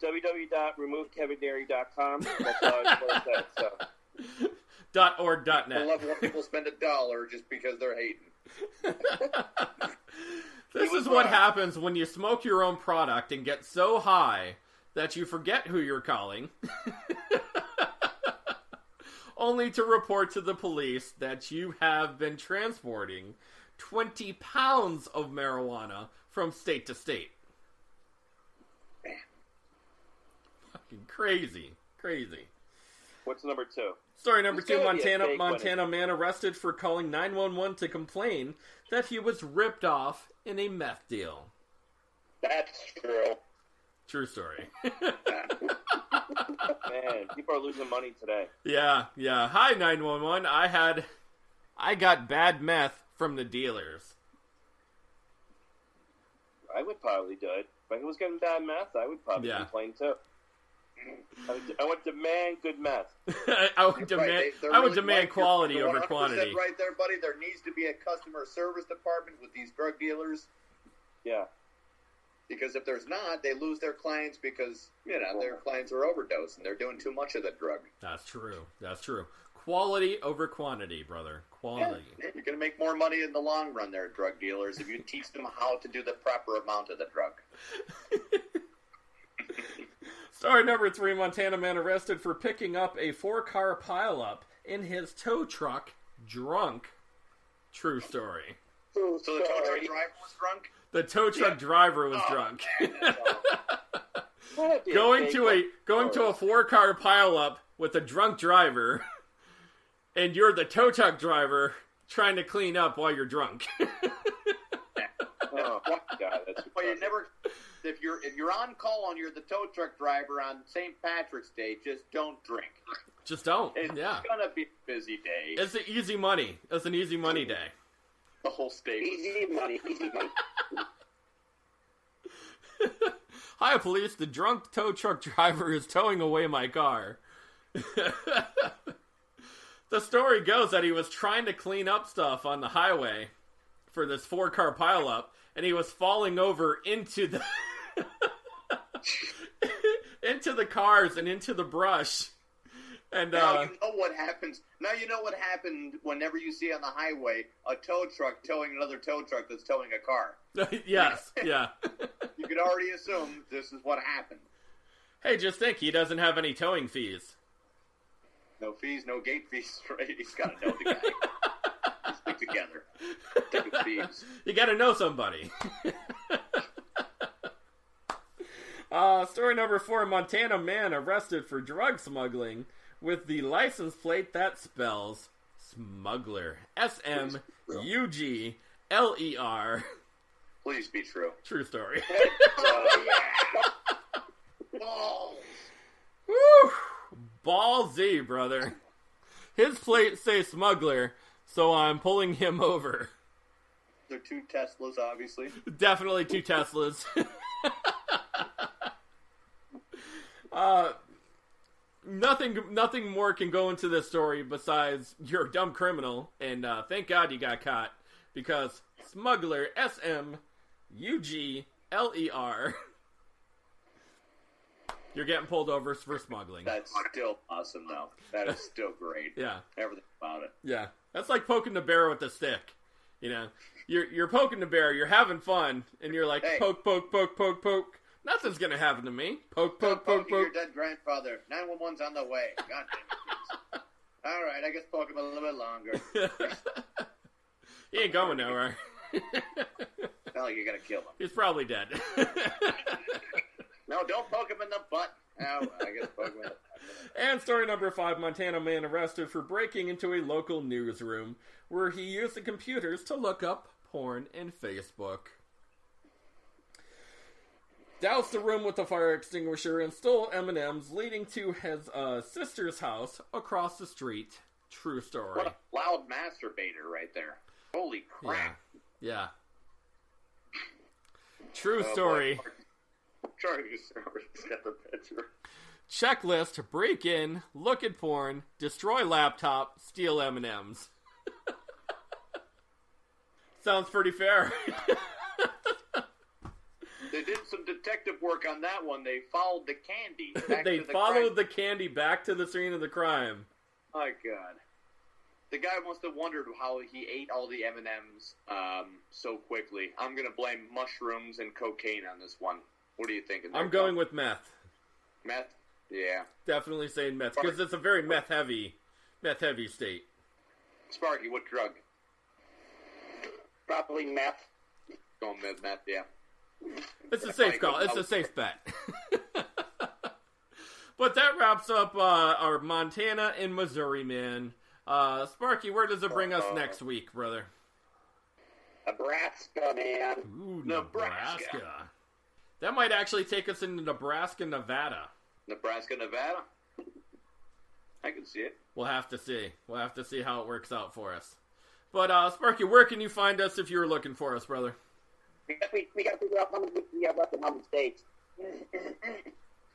www.removekevinary.com. That's all I want to say. So. .org.net. I love when people spend $1 just because they're hating. This is what happens when you smoke your own product and get so high that you forget who you're calling, only to report to the police that you have been transporting 20 pounds of marijuana from state to state. Man. Fucking crazy. Crazy. What's number 2? Story number It's 2, gonna be a fake Montana man arrested for calling 911 to complain that he was ripped off in a meth deal. That's true. True story. Man, people are losing money today. Yeah. Hi, 911. I got bad meth from the dealers. I would probably do it. If I was getting bad meth, I would probably complain too. I would demand good meth. I would demand quality over 100% quantity. Right there, buddy. There needs to be a customer service department with these drug dealers. Yeah. Because if there's not, they lose their clients because, their clients are overdosed and they're doing too much of the drug. That's true. Quality over quantity, brother. Quality. Yeah, you're going to make more money in the long run there, drug dealers, if you teach them how to do the proper amount of the drug. Story number 3, Montana man arrested for picking up a 4-car pileup in his tow truck drunk. True story. So the tow truck driver was drunk? The tow truck driver was drunk. going to a 4-car pileup with a drunk driver, and you're the tow truck driver trying to clean up while you're drunk. Oh God, that's well, you never. If you're on call and you're the tow truck driver on St. Patrick's Day, just don't drink. Just don't. It's gonna be a busy day. It's an easy money. It's an easy money day. The whole state. Easy money. Hi, police. The drunk tow truck driver is towing away my car. The story goes that he was trying to clean up stuff on the highway for this 4-car pileup, and he was falling over into the into the cars and into the brush. And now you know what happens. Now you know what happened whenever you see on the highway a tow truck towing another tow truck that's towing a car. Yes, yeah. You could already assume this is what happened. Hey, just think, he doesn't have any towing fees. No fees, no gate fees, right? He's got to know the guy. They stick together. Take the fees. You got to know somebody. Story number 4, Montana man arrested for drug smuggling with the license plate that spells smuggler. S-M-U-G-L-E-R. Please be true. True story. Oh, yeah. Balls. Woo! Ballsy, brother. His plate say smuggler, so I'm pulling him over. They're 2 Teslas, obviously. Definitely 2 Teslas. Nothing more can go into this story besides you're a dumb criminal, and thank God you got caught, because smuggler, S-M-U-G-L-E-R. You're getting pulled over for smuggling. That's still awesome, though. That is still great. Yeah. Everything about it. Yeah. That's like poking the bear with a stick. You know? You're poking the bear, you're having fun, and you're like, hey. Poke, poke, poke, poke, poke. Nothing's gonna happen to me. Poke, poke, poke, poke. Your dead grandfather. 911's on the way. God damn it. All right, I guess poke him a little bit longer. He ain't going nowhere. Not like you're gonna kill him. He's probably dead. No, don't poke him in the butt. No, I guess poke him in the butt. And story number 5, Montana man arrested for breaking into a local newsroom where he used the computers to look up porn and Facebook. Doused the room with a fire extinguisher and stole M&Ms, leading to his sister's house across the street. True story. What a loud masturbator right there. Holy crap. Yeah. True story. Charlie's got the picture. Checklist: break in, look at porn, destroy laptop, steal M&Ms. Sounds pretty fair. They did some detective work on that one. They followed the candy. They followed the candy back to the scene of the crime. My God. The guy must have wondered how he ate all the M&Ms so quickly. I'm going to blame mushrooms and cocaine on this one. What are you thinking? I'm going with meth. Meth? Yeah. Definitely saying meth, because it's a very meth-heavy state. Sparky, what drug? Probably meth. Going meth, yeah. It's a safe call. It's a safe bet. But that wraps up our Montana and Missouri, man. Sparky, where does it bring us next week, brother? Nebraska, man. Ooh, Nebraska. That might actually take us into Nebraska, Nevada. Nebraska, Nevada? I can see it. We'll have to see. We'll have to see how it works out for us. But, Sparky, where can you find us if you were looking for us, brother? We got to figure out how many states.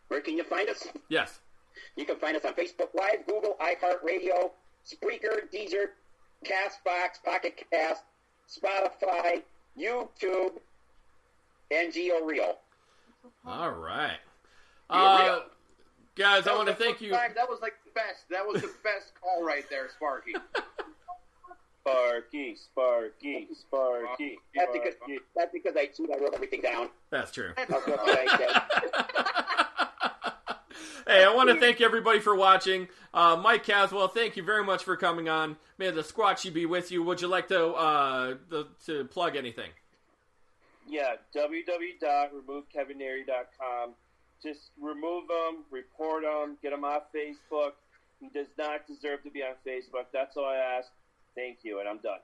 Where can you find us? Yes. You can find us on Facebook Live, Google, iHeartRadio, Spreaker, Deezer, CastBox, Pocket Cast, Spotify, YouTube, and GeoReel. All right. Guys, I want to thank you. That was like the best. That was the best call right there, Sparky. Sparky. That's because I wrote everything down. That's true. Hey, I want to thank everybody for watching. Mike Caswell, thank you very much for coming on. May the Squatchy be with you. Would you like to plug anything? Yeah, www.removekevinary.com. Just remove him, report him, get him off Facebook. He does not deserve to be on Facebook. That's all I ask. Thank you, and I'm done.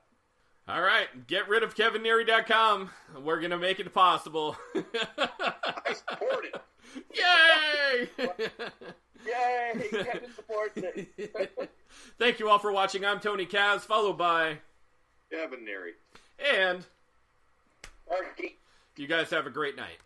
All right, get rid of KevinNary.com. We're going to make it possible. I support it. Yay! Yay! Kevin supports it. Thank you all for watching. I'm Tony Kaz, followed by Kevin Nary. And Sparky. you guys have a great night.